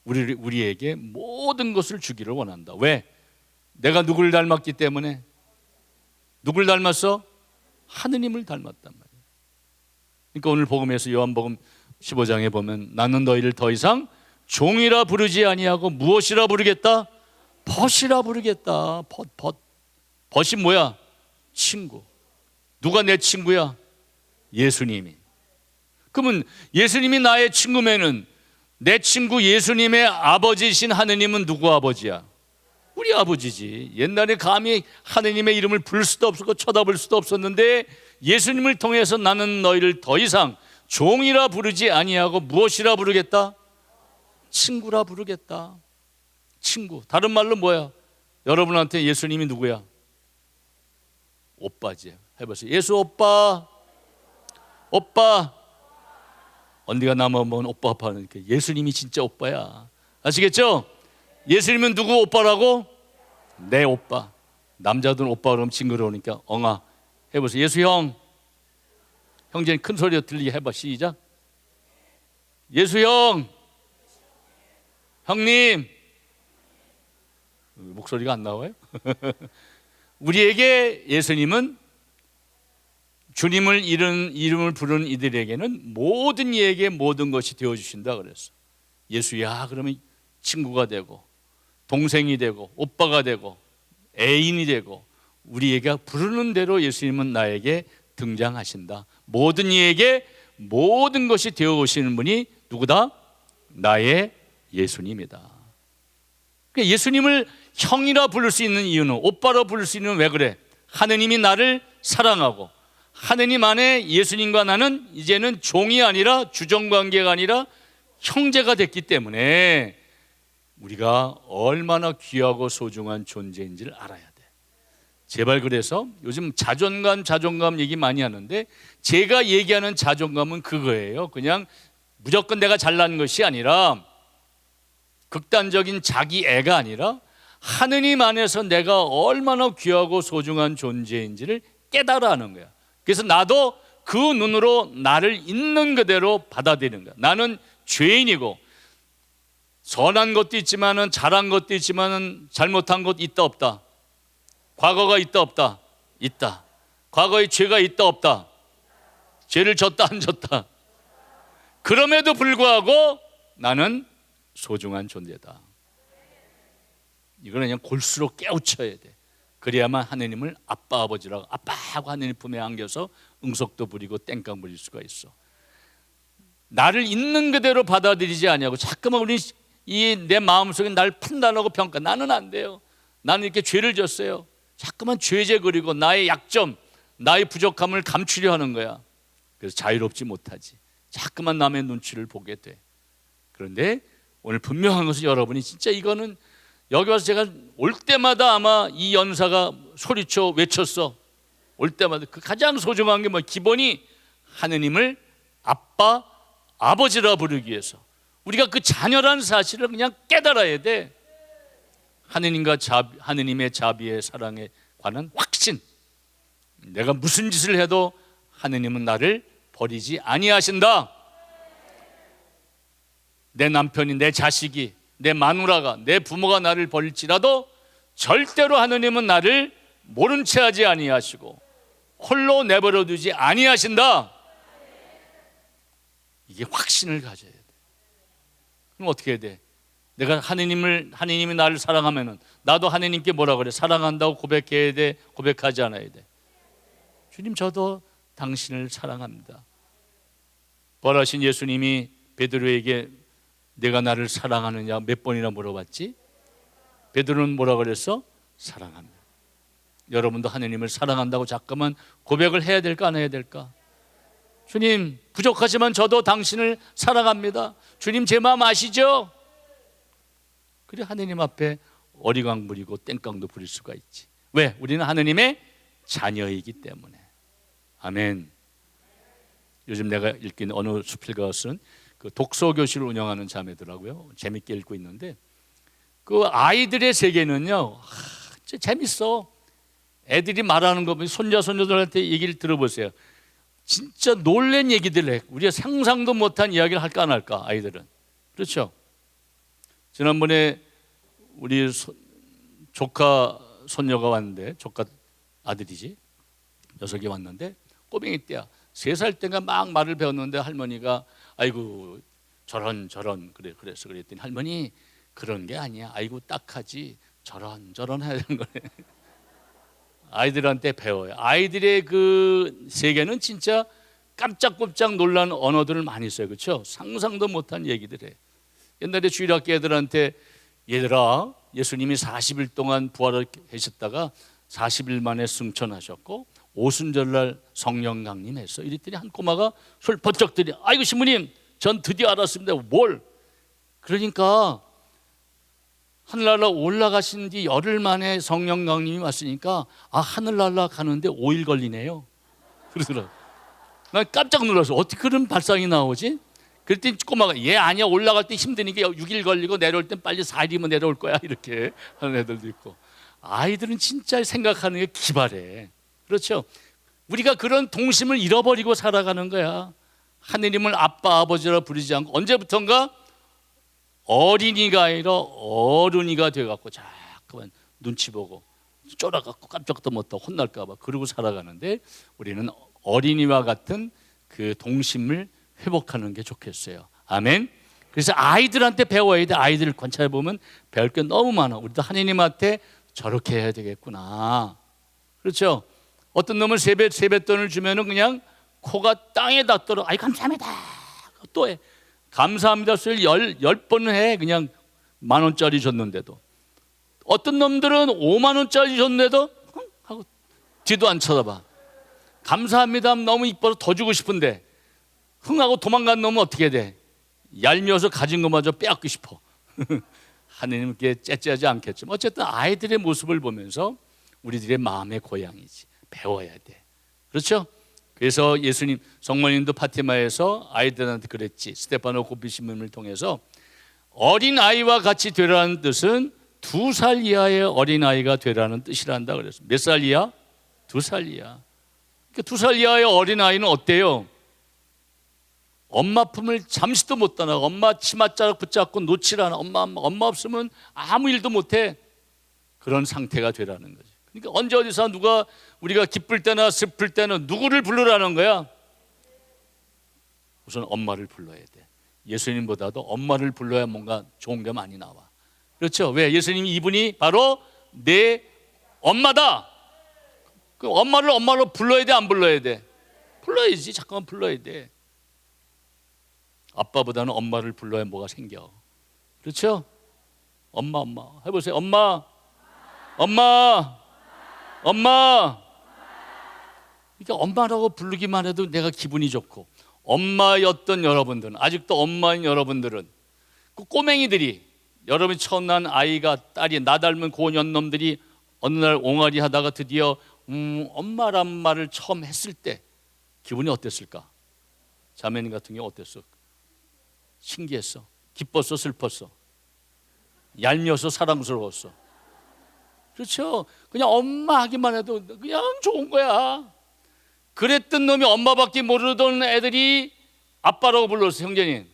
우리에게 모든 것을 주기를 원한다. 왜? 내가 누구를 닮았기 때문에. 누굴 닮았어? 하느님을 닮았단 말이에요. 그러니까 오늘 복음에서 요한복음 15장에 보면 나는 너희를 더 이상 종이라 부르지 아니하고 무엇이라 부르겠다? 벗이라 부르겠다. 벗이 뭐야? 친구. 누가 내 친구야? 예수님이. 그러면 예수님이 나의 친구면은 내 친구 예수님의 아버지신 하느님은 누구 아버지야? 우리 아버지지. 옛날에 감히 하느님의 이름을 부를 수도 없었고 쳐다볼 수도 없었는데 예수님을 통해서 나는 너희를 더 이상 종이라 부르지 아니하고 무엇이라 부르겠다? 친구라 부르겠다. 친구. 다른 말로 뭐야? 여러분한테 예수님이 누구야? 오빠지. 해보세요. 예수 오빠. 오빠. 언니가 나만 보면 오빠 하니까 예수님이 진짜 오빠야. 아시겠죠? 예수님은 누구 오빠라고? 내 오빠. 남자들은 오빠 그러면 징그러우니까 엉아. 해보세요. 예수 형. 형제는 큰 소리로 들리게 해봐. 시작. 예수 형. 형님. 목소리가 안 나와요? 우리에게 예수님은 주님을 이름을 부르는 이들에게는 모든 이에게 모든 것이 되어주신다 그랬어. 예수야 그러면 친구가 되고 동생이 되고 오빠가 되고 애인이 되고 우리에게 부르는 대로 예수님은 나에게 등장하신다. 모든 이에게 모든 것이 되어오시는 분이 누구다? 나의 예수님이다. 그러니까 예수님을 형이라 부를 수 있는 이유는, 오빠라 부를 수 있는 왜 그래? 하느님이 나를 사랑하고 하느님 안에 예수님과 나는 이제는 종이 아니라 주정관계가 아니라 형제가 됐기 때문에 우리가 얼마나 귀하고 소중한 존재인지를 알아야 돼. 제발 그래서 요즘 자존감 얘기 많이 하는데 제가 얘기하는 자존감은 그거예요. 그냥 무조건 내가 잘난 것이 아니라 극단적인 자기애가 아니라 하느님 안에서 내가 얼마나 귀하고 소중한 존재인지를 깨달아 하는 거야. 그래서 나도 그 눈으로 나를 있는 그대로 받아들이는 거야. 나는 죄인이고 선한 것도 있지만은 잘한 것도 있지만은 잘못한 것 있다 없다? 과거가 있다 없다? 있다. 과거에 죄가 있다 없다? 죄를 졌다 안 졌다? 그럼에도 불구하고 나는 소중한 존재다. 이거는 그냥 골수로 깨우쳐야 돼. 그래야만 하느님을 아빠 아버지라고 아빠하고 하느님 품에 안겨서 응석도 부리고 땡깡 부릴 수가 있어. 나를 있는 그대로 받아들이지 아니하고 자꾸만 우리 내 마음속에 날 판단하고 평가. 나는 안 돼요. 나는 이렇게 죄를 졌어요. 자꾸만 죄제 그리고 나의 약점, 나의 부족함을 감추려 하는 거야. 그래서 자유롭지 못하지. 자꾸만 남의 눈치를 보게 돼. 그런데 오늘 분명한 것은 여러분이 진짜 이거는 여기 와서 제가 올 때마다 아마 이 연사가 소리쳐 외쳤어. 올 때마다 그 가장 소중한 게 뭐 기본이 하느님을 아빠, 아버지라 부르기 위해서 우리가 그 자녀라는 사실을 그냥 깨달아야 돼. 하느님의 자비의 사랑에 관한 확신. 내가 무슨 짓을 해도 하느님은 나를 버리지 아니하신다. 내 남편이, 내 자식이, 내 마누라가, 내 부모가 나를 버릴지라도 절대로 하느님은 나를 모른 채 하지 아니하시고 홀로 내버려 두지 아니하신다. 이게 확신을 가져야 돼. 그럼 어떻게 해야 돼? 내가 하느님이 나를 사랑하면은 나도 하느님께 뭐라 그래? 사랑한다고 고백해야 돼? 고백하지 않아야 돼? 주님, 저도 당신을 사랑합니다. 부활하신 예수님이 베드로에게 내가 나를 사랑하느냐 몇 번이나 물어봤지? 베드로는 뭐라 그랬어? 사랑합니다. 여러분도 하느님을 사랑한다고 자꾸만 고백을 해야 될까 안 해야 될까? 주님, 부족하지만 저도 당신을 사랑합니다. 주님, 제 마음 아시죠? 그래 하느님 앞에 어리광 부리고 땡깡도 부릴 수가 있지. 왜? 우리는 하느님의 자녀이기 때문에. 아멘. 요즘 내가 읽긴 어느 수필가였은 그 독서교실을 운영하는 자매더라고요. 재밌게 읽고 있는데 그 아이들의 세계는요, 진짜 재밌어. 애들이 말하는 거 보면 손자손녀들한테 얘기를 들어보세요. 진짜 놀란 얘기들 해. 우리가 상상도 못한 이야기를 할까 안 할까, 아이들은. 그렇죠? 지난번에 우리 조카 손녀가 왔는데, 조카 아들이지, 녀석이 왔는데 꼬맹이 때야. 3살 때가 막 말을 배웠는데 할머니가 아이고 저런 그래서 그랬더니 할머니 그런 게 아니야. 아이고 딱하지. 저런 해야 되는 거네. 아이들한테 배워요. 아이들의 그 세계는 진짜 깜짝깜짝 놀란 언어들을 많이 써요. 그렇죠? 상상도 못한 얘기들 해. 옛날에 주일학교 애들한테 얘들아, 예수님이 40일 동안 부활을 하셨다가 40일 만에 승천하셨고 오순절날 성령 강림했어. 이랬더니 한 꼬마가 손을 번쩍 들여. 아이고 신부님, 전 드디어 알았습니다. 뭘? 그러니까 하늘나라 올라가신 지 열흘 만에 성령 강림이 왔으니까 하늘나라 가는데 5일 걸리네요. 그러더라고. 난 깜짝 놀라서 어떻게 그런 발상이 나오지? 그랬더니 꼬마가 얘 아니야, 올라갈 때 힘드니까 6일 걸리고 내려올 땐 빨리 4일이면 내려올 거야, 이렇게 하는 애들도 있고. 아이들은 진짜 생각하는 게 기발해. 그렇죠? 우리가 그런 동심을 잃어버리고 살아가는 거야. 하느님을 아빠 아버지라 부르지 않고 언제부턴가 어린이가 아니라 어른이가 돼갖고 자꾸만 눈치 보고 쫄아갖고 깜짝도 못하고 혼날까 봐 그러고 살아가는데, 우리는 어린이와 같은 그 동심을 회복하는 게 좋겠어요. 아멘. 그래서 아이들한테 배워야 돼. 아이들을 관찰해 보면 배울 게 너무 많아. 우리도 하느님한테 저렇게 해야 되겠구나. 그렇죠? 어떤 놈은 세뱃돈을 주면은 그냥 코가 땅에 닿도록 아이 감사합니다 또 해. 감사합니다 소리를 10번을 해. 그냥 10,000원짜리 줬는데도. 어떤 놈들은 50,000원짜리 줬는데도 하고 뒤도 안 쳐다봐. 감사합니다 너무 이뻐서 더 주고 싶은데 흥하고 도망간 놈은 어떻게 돼? 얄미워서 가진 것마저 빼앗고 싶어. 하느님께 째째하지 않겠지만 어쨌든 아이들의 모습을 보면서 우리들의 마음의 고향이지. 배워야 돼. 그렇죠? 그래서 예수님, 성모님도 파티마에서 아이들한테 그랬지. 스테파노 고비시문을 통해서 어린아이와 같이 되라는 뜻은 2살 이하의 어린아이가 되라는 뜻이란다 그랬어. 몇 살 이하? 2살 이하. 그러니까 2살 이하의 어린아이는 어때요? 엄마 품을 잠시도 못 떠나고 엄마 치맛자락 붙잡고 놓질 않아. 엄마 없으면 아무 일도 못해. 그런 상태가 되라는 거지. 그러니까 언제 어디서 누가 우리가 기쁠 때나 슬플 때는 누구를 부르라는 거야? 우선 엄마를 불러야 돼. 예수님보다도 엄마를 불러야 뭔가 좋은 게 많이 나와. 그렇죠? 왜? 예수님이 이분이 바로 내 엄마다. 그 엄마를 엄마로 불러야 돼, 안 불러야 돼? 불러야지. 잠깐만 불러야 돼. 아빠보다는 엄마를 불러야 뭐가 생겨. 그렇죠? 엄마 해보세요. 엄마. 이게 엄마라고 부르기만 해도 내가 기분이 좋고, 엄마였던 여러분들은, 아직도 엄마인 여러분들은, 그 꼬맹이들이, 여러분이 처음 난 아이가, 딸이, 나 닮은 고년놈들이 어느 날 옹알이 하다가 드디어 엄마란 말을 처음 했을 때 기분이 어땠을까? 자매님 같은 경우 어땠어? 신기했어? 기뻤어? 슬펐어? 얄미웠어? 사랑스러웠어? 그렇죠? 그냥 엄마 하기만 해도 그냥 좋은 거야. 그랬던 놈이 엄마밖에 모르던 애들이 아빠라고 불렀어요. 형제님,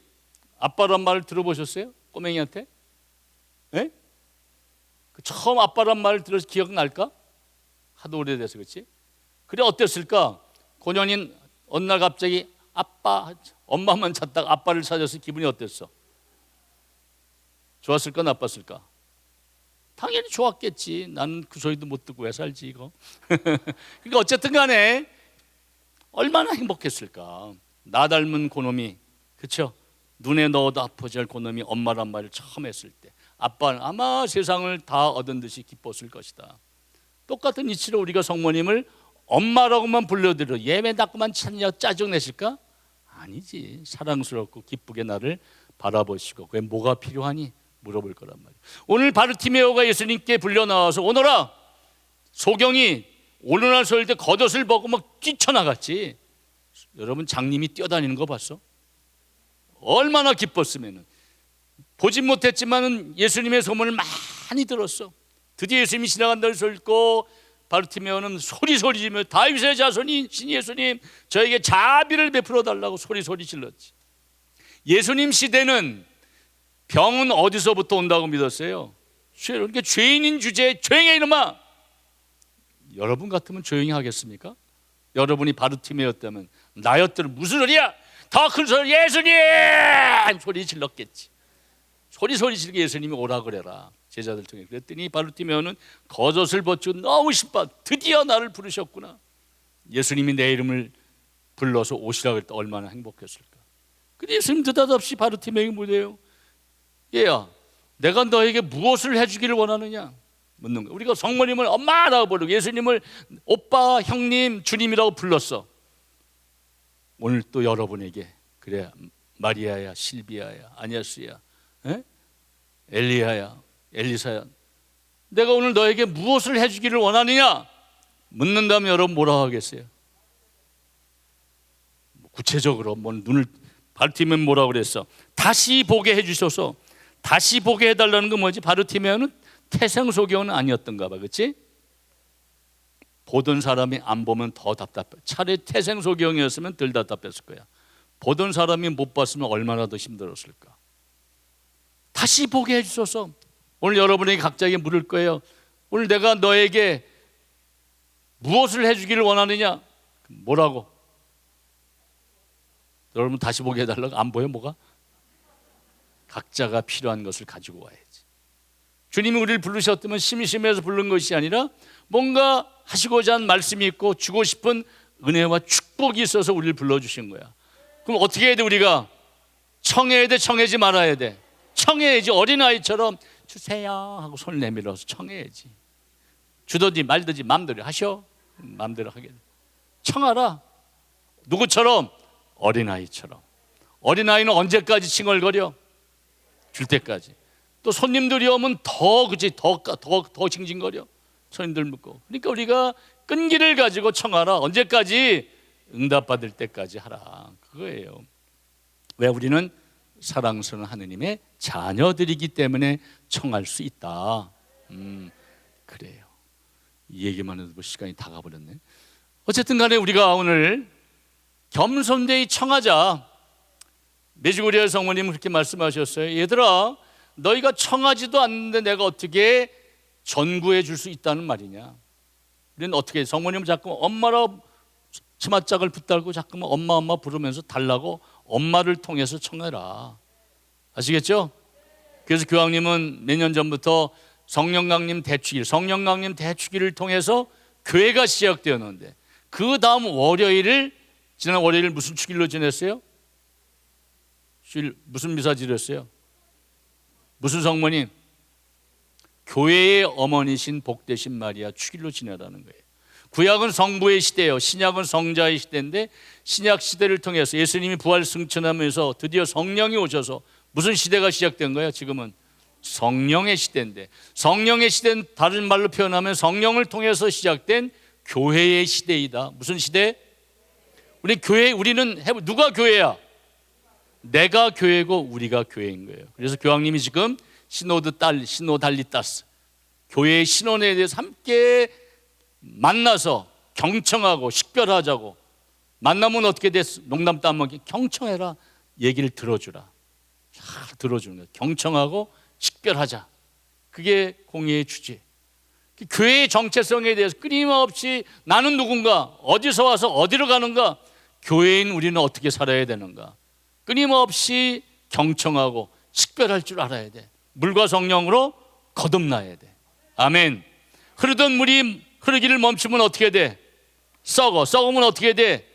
아빠란 말을 들어보셨어요? 꼬맹이한테? 예? 처음 아빠란 말을 들어서 기억날까? 하도 오래돼서 그렇지? 그래 어땠을까? 고년인 어느 날 갑자기 아빠, 엄마만 찾다가 아빠를 찾아서 기분이 어땠어? 좋았을까 나빴을까? 당연히 좋았겠지. 나는 그 소리도 못 듣고 왜 살지 이거. 그러니까 어쨌든 간에 얼마나 행복했을까. 나 닮은 고놈이, 그렇죠? 눈에 넣어도 아프지 않을 고놈이 엄마란 말을 처음 했을 때 아빠는 아마 세상을 다 얻은 듯이 기뻤을 것이다. 똑같은 이치로 우리가 성모님을 엄마라고만 불러드려 예매 닦고만 찾냐 짜증내실까? 아니지. 사랑스럽고 기쁘게 나를 바라보시고 그게 뭐가 필요하니? 물어볼 거란 말이에요. 오늘 바르티메오가 예수님께 불려 나와서 오너라, 소경이 오늘날 소일 때 겉옷을 벗고 막 뛰쳐나갔지. 여러분 장님이 뛰어다니는 거 봤어? 얼마나 기뻤으면. 보진 못했지만 예수님의 소문을 많이 들었어. 드디어 예수님이 지나간다는 소리를 듣고 바르티메오는 소리소리 지르며 다윗의 자손이 신 예수님 저에게 자비를 베풀어 달라고 소리소리 질렀지. 예수님 시대는 병은 어디서부터 온다고 믿었어요? 그러니까 죄인인 주제에 조용히 이놈아. 여러분 같으면 조용히 하겠습니까? 여러분이 바르티메오였다면, 나였더니 무슨 소리야? 더 큰 소리, 예수님! 소리 질렀겠지. 소리 지르게 예수님이 오라 그래라. 제자들 통해 그랬더니 바르티메오는 겉옷을 벗고 너무 싶어. 드디어 나를 부르셨구나. 예수님이 내 이름을 불러서 오시라 그랬다. 얼마나 행복했을까. 근데 예수님 느닷없이 바르티메오에게 뭐래요? 얘야, 내가 너에게 무엇을 해주기를 원하느냐? 묻는 거야. 우리가 성모님을 엄마라고 부르고 예수님을 오빠, 형님, 주님이라고 불렀어. 오늘 또 여러분에게, 그래 마리아야, 실비아야, 아냐스야, 엘리야야, 엘리사야, 내가 오늘 너에게 무엇을 해주기를 원하느냐? 묻는다면 여러분 뭐라고 하겠어요? 구체적으로 뭐 눈을 바르티메오는 뭐라고 그랬어? 다시 보게 해주셔서. 다시 보게 해달라는 건 뭐지? 바르티메오는 태생소경은 아니었던가 봐, 그렇지? 보던 사람이 안 보면 더 답답해. 차라리 태생소경이었으면 덜 답답했을 거야. 보던 사람이 못 봤으면 얼마나 더 힘들었을까. 다시 보게 해주셔서. 오늘 여러분에게 각자에게 물을 거예요. 오늘 내가 너에게 무엇을 해주기를 원하느냐? 뭐라고? 여러분 다시 보게 해달라고? 안 보여 뭐가? 각자가 필요한 것을 가지고 와야지. 주님이 우리를 부르셨다면 심심해서 부른 것이 아니라 뭔가 하시고자 한 말씀이 있고 주고 싶은 은혜와 축복이 있어서 우리를 불러주신 거야. 그럼 어떻게 해야 돼? 우리가 청해야 돼? 청하지 말아야 돼? 청해야지. 어린아이처럼 주세요 하고 손을 내밀어서 청해야지. 주든지 말든지 마음대로 하셔. 마음대로 하게 돼. 청하라. 누구처럼? 어린아이처럼. 어린아이는 언제까지 칭얼거려? 줄 때까지. 또 손님들이 오면 더 징징거려. 손님들 묻고. 그러니까 우리가 끈기를 가지고 청하라. 언제까지? 응답받을 때까지 하라. 그거예요. 왜? 우리는 사랑스러운 하느님의 자녀들이기 때문에 청할 수 있다. 그래요. 이 얘기만 해도 시간이 다 가버렸네. 어쨌든 간에 우리가 오늘 겸손되이 청하자. 메주고리아 성모님은 그렇게 말씀하셨어요. 얘들아, 너희가 청하지도 않는데 내가 어떻게 전구해 줄 수 있다는 말이냐? 우리는 어떻게, 성모님은 자꾸 엄마라 치맛짝을 붙들고 자꾸만 엄마 부르면서 달라고 엄마를 통해서 청해라. 아시겠죠? 그래서 교황님은 몇 년 전부터 성령강림 대축일을 통해서 교회가 시작되었는데, 그 다음 월요일을, 지난 월요일 무슨 축일로 지냈어요? 무슨 미사 지냈어요? 무슨 성모님? 교회의 어머니신 복되신 마리아 축일로 지내라는 거예요. 구약은 성부의 시대예요. 신약은 성자의 시대인데 신약 시대를 통해서 예수님이 부활 승천하면서 드디어 성령이 오셔서 무슨 시대가 시작된 거예요? 지금은 성령의 시대인데, 성령의 시대는 다른 말로 표현하면 성령을 통해서 시작된 교회의 시대이다. 무슨 시대? 우리 교회, 우리는 누가 교회야? 내가 교회고 우리가 교회인 거예요. 그래서 교황님이 지금 시노달리타스, 교회의 신원에 대해서 함께 만나서 경청하고 식별하자고. 만나면 어떻게 됐어? 농담도 안 먹게 경청해라. 얘기를 들어주라. 잘 들어주는 거예요. 경청하고 식별하자. 그게 공의의 주제. 교회의 정체성에 대해서 끊임없이 나는 누군가, 어디서 와서 어디로 가는가, 교회인 우리는 어떻게 살아야 되는가, 끊임없이 경청하고 식별할 줄 알아야 돼. 물과 성령으로 거듭나야 돼. 아멘. 흐르던 물이 흐르기를 멈추면 어떻게 돼? 썩으면 어떻게 돼?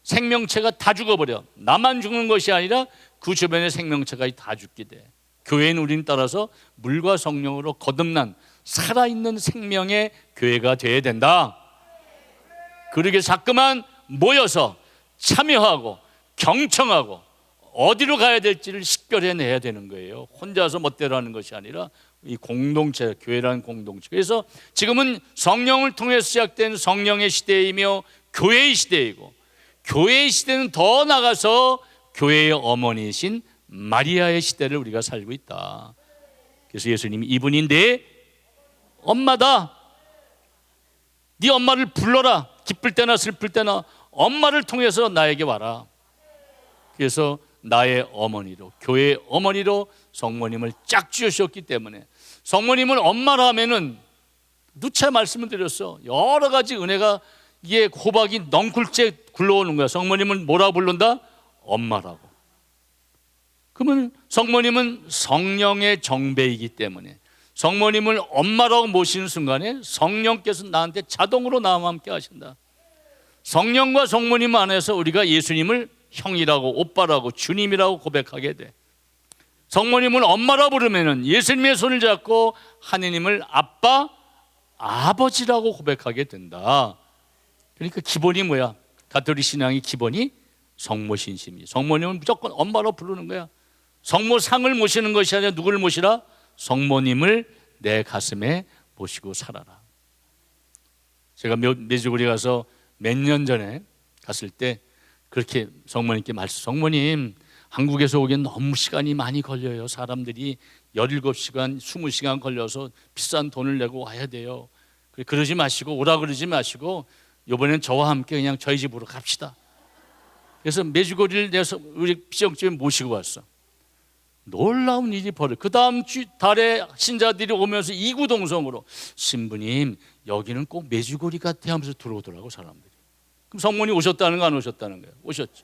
생명체가 다 죽어버려. 나만 죽는 것이 아니라 그 주변의 생명체가 다 죽게 돼. 교회는 우리는 따라서 물과 성령으로 거듭난 살아있는 생명의 교회가 되어야 된다. 그러게 자꾸만 모여서 참여하고 경청하고 어디로 가야 될지를 식별해내야 되는 거예요. 혼자서 멋대로 하는 것이 아니라 이 공동체, 교회라는 공동체. 그래서 지금은 성령을 통해서 시작된 성령의 시대이며 교회의 시대이고, 교회의 시대는 더 나가서 교회의 어머니이신 마리아의 시대를 우리가 살고 있다. 그래서 예수님이 이분이 내 엄마다. 네 엄마를 불러라. 기쁠 때나 슬플 때나 엄마를 통해서 나에게 와라. 그래서 나의 어머니로, 교회의 어머니로 성모님을 짝 지으셨기 때문에, 성모님을 엄마라 하면은 누차 말씀을 드렸어. 여러 가지 은혜가 이게 호박이 넝쿨째 굴러오는 거야. 성모님을 뭐라 부른다? 엄마라고. 그러면 성모님은 성령의 정배이기 때문에 성모님을 엄마라고 모시는 순간에 성령께서 나한테 자동으로 나와 함께 하신다. 성령과 성모님 안에서 우리가 예수님을 형이라고, 오빠라고, 주님이라고 고백하게 돼. 성모님을 엄마라 부르면은 예수님의 손을 잡고 하느님을 아빠, 아버지라고 고백하게 된다. 그러니까 기본이 뭐야? 가톨릭 신앙의 기본이 성모신심이. 성모님은 무조건 엄마로 부르는 거야. 성모상을 모시는 것이 아니라 누구를 모시라? 성모님을 내 가슴에 모시고 살아라. 제가 메주고리 가서 몇 년 전에 갔을 때 그렇게 성모님께 성모님, 한국에서 오기엔 너무 시간이 많이 걸려요. 사람들이 17시간, 20시간 걸려서 비싼 돈을 내고 와야 돼요. 그러지 마시고, 오라 그러지 마시고 이번엔 저와 함께 그냥 저희 집으로 갑시다. 그래서 메주고리를 내서 우리 비정집에 모시고 왔어. 놀라운 일이 벌어요. 그 다음 달에 신자들이 오면서 이구동성으로 신부님 여기는 꼭 메주고리 같아 하면서 들어오더라고 사람들이. 그럼 성모님 오셨다는 거 안 오셨다는 거예요? 오셨지.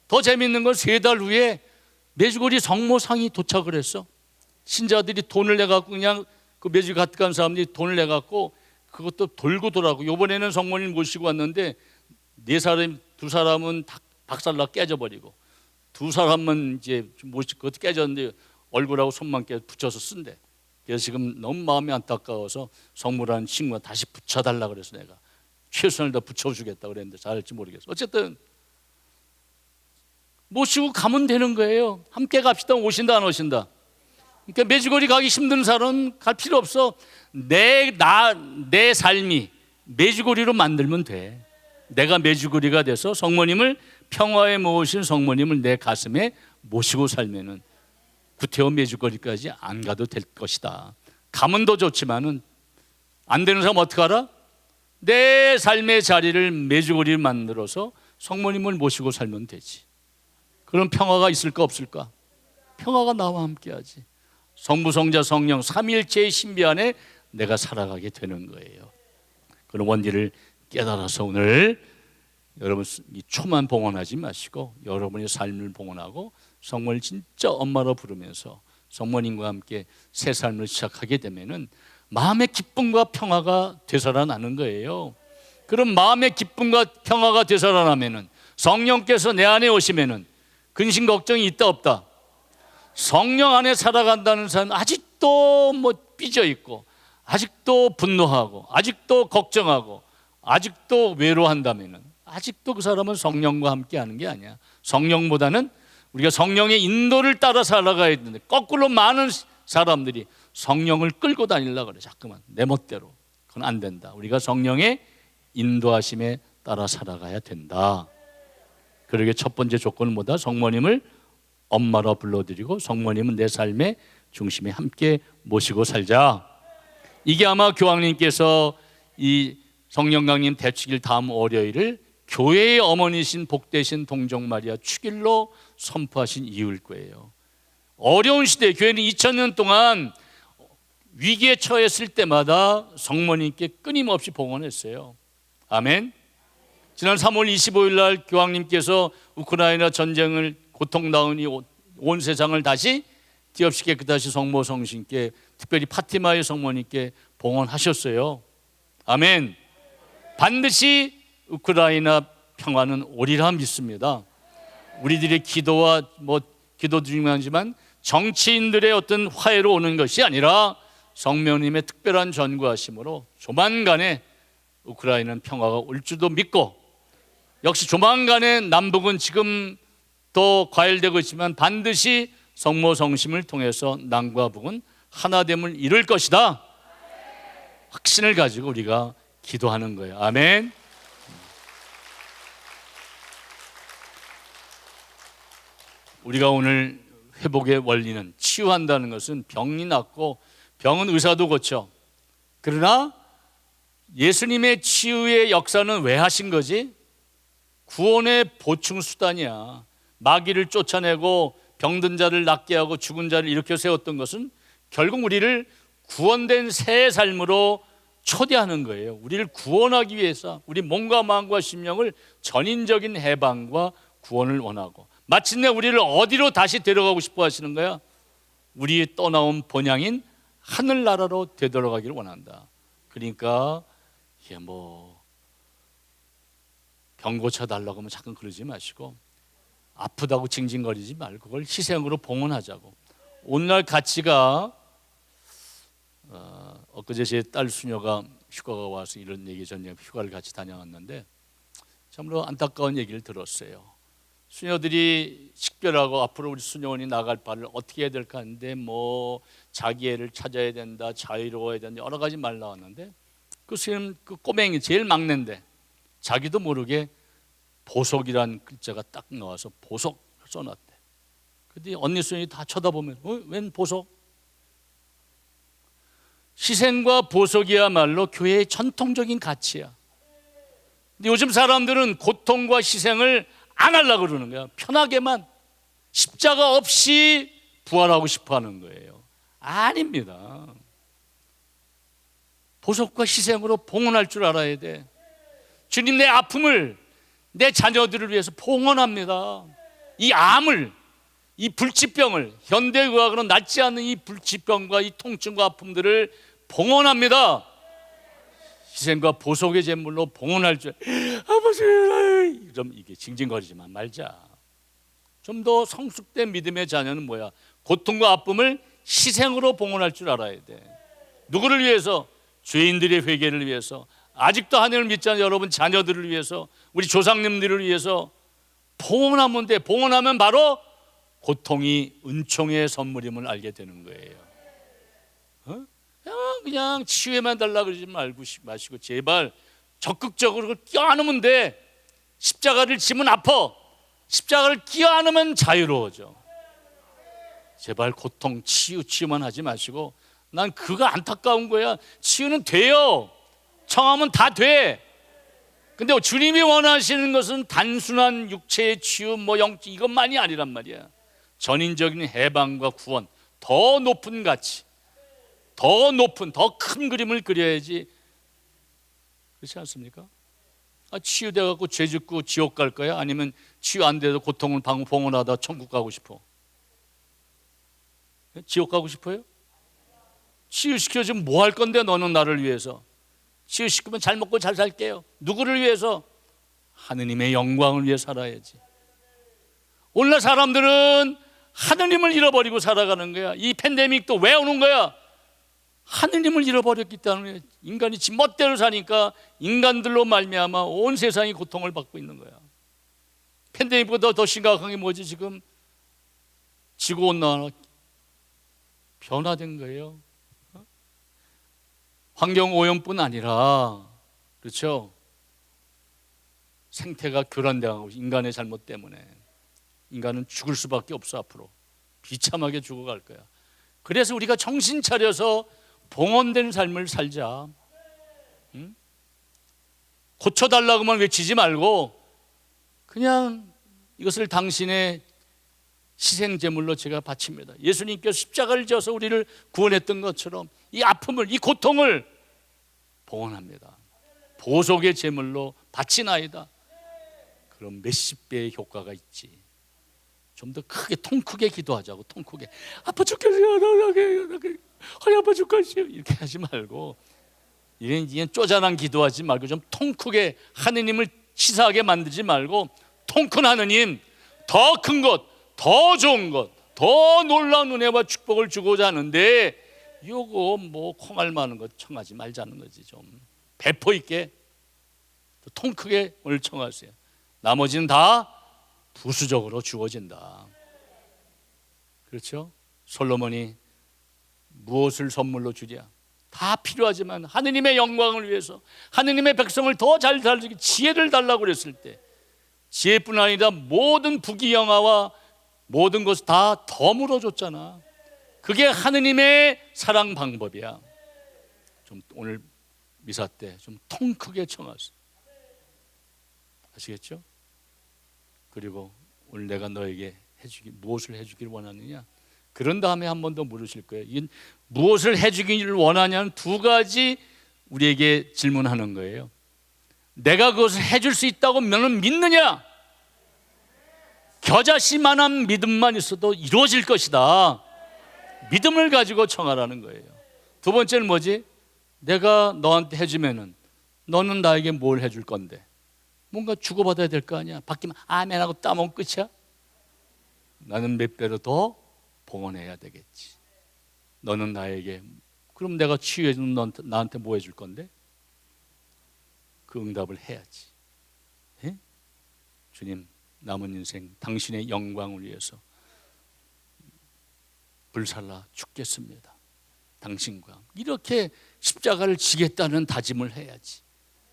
더 재밌는 건 3달 후에 메주고리 성모상이 도착을 했어. 신자들이 돈을 내갖고 그냥 그 메주고리 가득한 사람들이 돈을 내갖고 그것도 돌고 돌아고. 이번에는 성모님 모시고 왔는데 4사람, 2사람은 박살나 깨져버리고 2사람은 이제 모시고 그것도 깨졌는데 얼굴하고 손만 붙여서 쓴대. 그래서 지금 너무 마음이 안타까워서 성모라는 친구가 다시 붙여달라 그래서 내가 최선을 다 붙여주겠다 그랬는데 잘할지 모르겠어. 어쨌든 모시고 가면 되는 거예요. 함께 갑시다. 오신다 안 오신다? 그러니까 메주고리 가기 힘든 사람은 갈 필요 없어. 내 삶이 메주고리로 만들면 돼. 내가 메주고리가 돼서 성모님을, 평화에 모으신 성모님을 내 가슴에 모시고 살면은 구태여 메주고리까지 안 가도 될 것이다. 가면 더 좋지만은 안 되는 사람 어떻게 알아? 내 삶의 자리를 메주고리를 만들어서 성모님을 모시고 살면 되지. 그럼 평화가 있을까 없을까? 평화가 나와 함께하지. 성부, 성자, 성령 삼위일체의 신비 안에 내가 살아가게 되는 거예요. 그런 원리를 깨달아서 오늘 여러분 이 초만 봉헌하지 마시고 여러분의 삶을 봉헌하고 성모를 진짜 엄마로 부르면서 성모님과 함께 새 삶을 시작하게 되면은 마음의 기쁨과 평화가 되살아나는 거예요. 그럼 마음의 기쁨과 평화가 되살아나면은 성령께서 내 안에 오시면은 근심 걱정이 있다 없다? 성령 안에 살아간다는 사람은 아직도 삐져 있고, 아직도 분노하고, 아직도 걱정하고, 아직도 외로워한다면 아직도 그 사람은 성령과 함께 하는 게 아니야. 성령보다는 우리가 성령의 인도를 따라 살아가야 되는데, 거꾸로 많은 사람들이 성령을 끌고 다니려고 그래. 자꾸만 내 멋대로. 그건 안 된다. 우리가 성령의 인도하심에 따라 살아가야 된다. 그러게 첫 번째 조건은 뭐다? 성모님을 엄마라 불러드리고 성모님은 내 삶의 중심에 함께 모시고 살자. 이게 아마 교황님께서 이 성령 강림 대축일 다음 월요일을 교회의 어머니신 복되신 동정 마리아 축일로 선포하신 이유일 거예요. 어려운 시대, 교회는 2000년 동안 위기에 처했을 때마다 성모님께 끊임없이 봉헌했어요. 아멘. 지난 3월 25일 날 교황님께서 우크라이나 전쟁을 고통당하니 온 세상을 다시 뒤없이 깨끗하시 성모 성신께, 특별히 파티마의 성모님께 봉헌하셨어요. 아멘. 반드시 우크라이나 평화는 오리라 믿습니다. 우리들의 기도와 기도 중요하지만 정치인들의 어떤 화해로 오는 것이 아니라 성령님의 특별한 전구하심으로 조만간에 우크라이나는 평화가 올 줄도 믿고, 역시 조만간에 남북은 지금 또 과열되고 있지만 반드시 성모 성심을 통해서 남과 북은 하나됨을 이룰 것이다. 확신을 가지고 우리가 기도하는 거예요. 아멘. 우리가 오늘 회복의 원리는, 치유한다는 것은 병이 낫고 병은 의사도 고쳐. 그러나 예수님의 치유의 역사는 왜 하신 거지? 구원의 보충 수단이야. 마귀를 쫓아내고 병든 자를 낫게 하고 죽은 자를 일으켜 세웠던 것은 결국 우리를 구원된 새 삶으로 초대하는 거예요. 우리를 구원하기 위해서 우리 몸과 마음과 심령을 전인적인 해방과 구원을 원하고, 마침내 우리를 어디로 다시 데려가고 싶어 하시는 거야? 우리 떠나온 본향인 하늘나라로 되돌아가기를 원한다. 그러니까 이게 병 고쳐달라고 하면 잠깐 그러지 마시고, 아프다고 징징거리지 말고 그걸 희생으로 봉헌하자고. 오늘날 가치가 엊그제 제 딸 수녀가 휴가가 와서 이런 얘기, 전에 휴가를 같이 다녀왔는데 참으로 안타까운 얘기를 들었어요. 수녀들이 식별하고 앞으로 우리 수녀원이 나갈 바를 어떻게 해야 될까 하는데 자기 애를 찾아야 된다, 자유로워야 된다, 여러 가지 말 나왔는데 그 수녀는 그 꼬맹이 제일 막내인데 자기도 모르게 보석이란 글자가 딱 나와서 보석 써놨대. 근데 언니 수녀이 다 쳐다보면 웬 보석? 희생과 보석이야말로 교회의 전통적인 가치야. 근데 요즘 사람들은 고통과 희생을 안 하려고 그러는 거야. 편하게만, 십자가 없이 부활하고 싶어 하는 거예요. 아닙니다. 보석과 희생으로 봉헌할 줄 알아야 돼. 주님, 내 아픔을 내 자녀들을 위해서 봉헌합니다. 이 암을, 이 불치병을, 현대의학으로 낫지 않는 이 불치병과 이 통증과 아픔들을 봉헌합니다. 희생과 보석의 제물로 봉헌할 줄. 아버지, 그럼 이게 징징거리지만 말자. 좀 더 성숙된 믿음의 자녀는 뭐야? 고통과 아픔을 희생으로 봉헌할 줄 알아야 돼. 누구를 위해서? 죄인들의 회개를 위해서, 아직도 하나님을 믿지 않는 여러분 자녀들을 위해서, 우리 조상님들을 위해서 봉헌하면 돼. 봉헌하면 바로 고통이 은총의 선물임을 알게 되는 거예요. 그냥 치유에만 달라 그러지 마시고 제발 적극적으로 그걸 껴안으면 돼. 십자가를 지면 아파. 십자가를 껴안으면 자유로워져. 제발 고통, 치유만 하지 마시고, 난 그거 안타까운 거야. 치유는 돼요. 청하면 다 돼. 근데 주님이 원하시는 것은 단순한 육체의 치유, 영적 이것만이 아니란 말이야. 전인적인 해방과 구원, 더 높은 가치, 더 높은, 더 큰 그림을 그려야지. 그렇지 않습니까? 치유돼 갖고 죄 짓고 지옥 갈 거야? 아니면 치유 안 돼도 고통을 봉헌하다 천국 가고 싶어? 지옥 가고 싶어요? 치유시켜주면 뭐 할 건데, 너는 나를 위해서. 치유시키면 잘 먹고 잘 살게요. 누구를 위해서? 하느님의 영광을 위해 살아야지. 오늘날 사람들은 하느님을 잃어버리고 살아가는 거야. 이 팬데믹도 왜 오는 거야? 하느님을 잃어버렸기 때문에 인간이 지 멋대로 사니까 인간들로 말미암아 온 세상이 고통을 받고 있는 거야. 팬데믹보다 더 심각한 게 뭐지? 지금 지구온난화 변화된 거예요. 환경오염뿐 아니라, 그렇죠? 생태가 교란당하고, 인간의 잘못 때문에 인간은 죽을 수밖에 없어. 앞으로 비참하게 죽어갈 거야. 그래서 우리가 정신 차려서 봉헌된 삶을 살자. 응? 고쳐달라고만 외치지 말고 그냥 이것을 당신의 희생제물로 제가 바칩니다. 예수님께서 십자가를 져서 우리를 구원했던 것처럼 이 아픔을, 이 고통을 봉헌합니다. 보속의 제물로 바치나이다. 그럼 몇십 배의 효과가 있지. 좀 더 크게, 통 크게 기도하자고. 통 크게. 아파 죽겠어요. 허리 아파 죽겠어요. 이렇게 하지 말고, 이런 쪼잔한 기도하지 말고 좀 통 크게, 하느님을 치사하게 만들지 말고 통 큰 하느님, 더 큰 것, 더 좋은 것, 더 놀라운 은혜와 축복을 주고자 하는데 요거 뭐 콩알 많은 것 청하지 말자는 거지. 좀 배포 있게 통 크게 오늘 청하세요. 나머지는 다 부수적으로 주어진다. 그렇죠? 솔로몬이 무엇을 선물로 주랴? 다 필요하지만 하느님의 영광을 위해서, 하느님의 백성을 더 잘 살리기 지혜를 달라고 그랬을 때, 지혜뿐 아니라 모든 부귀영화와 모든 것을 다 덤으로 줬잖아. 그게 하느님의 사랑 방법이야. 좀 오늘 미사 때 좀 통 크게 청하세요. 아시겠죠? 그리고 오늘 내가 너에게 무엇을 해주기를 원하느냐? 그런 다음에 한 번 더 물으실 거예요. 이 무엇을 해주기를 원하냐는 두 가지 우리에게 질문하는 거예요. 내가 그것을 해줄 수 있다고 너는 믿느냐? 겨자씨만한 믿음만 있어도 이루어질 것이다. 믿음을 가지고 청하라는 거예요. 두 번째는 뭐지? 내가 너한테 해주면은 너는 나에게 뭘 해줄 건데? 뭔가 주고받아야 될 거 아니야. 받기만 아멘하고 따먹으면 끝이야? 나는 몇 배로 더 봉헌해야 되겠지. 너는 나에게, 그럼 내가 치유해주는 나한테 뭐 해줄 건데? 그 응답을 해야지. 에? 주님, 남은 인생 당신의 영광을 위해서 불살라 죽겠습니다. 당신과 이렇게 십자가를 지겠다는 다짐을 해야지.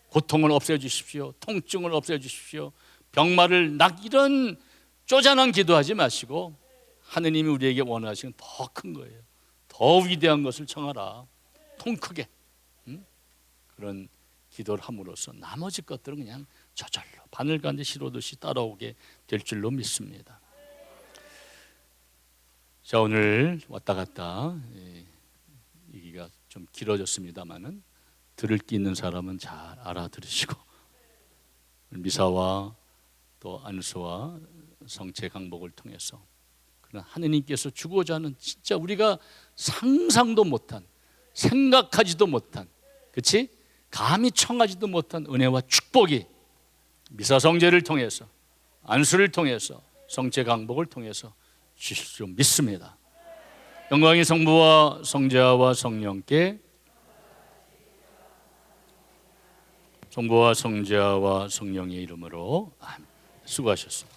고통을 없애주십시오. 통증을 없애주십시오. 병마를 이런 쪼잔한 기도하지 마시고 하느님이 우리에게 원하시는 더 큰 거예요. 더 위대한 것을 청하라. 통 크게. 그런 기도를 함으로써 나머지 것들은 그냥 저절로 바늘가지 시로듯이 따라오게 될 줄로 믿습니다. 자, 오늘 왔다 갔다 얘기가 좀 길어졌습니다만은 들을 게 있는 사람은 잘 알아들으시고, 미사와 또 안수와 성체 강복을 통해서 그런 하느님께서 주고자 하는 진짜 우리가 상상도 못한, 생각하지도 못한, 그렇지? 감히 청하지도 못한 은혜와 축복이 미사 성제를 통해서, 안수를 통해서, 성체 강복을 통해서 주실 줄 믿습니다. 영광의 성부와 성자와 성령께, 성부와 성자와 성령의 이름으로 아멘. 수고하셨습니다.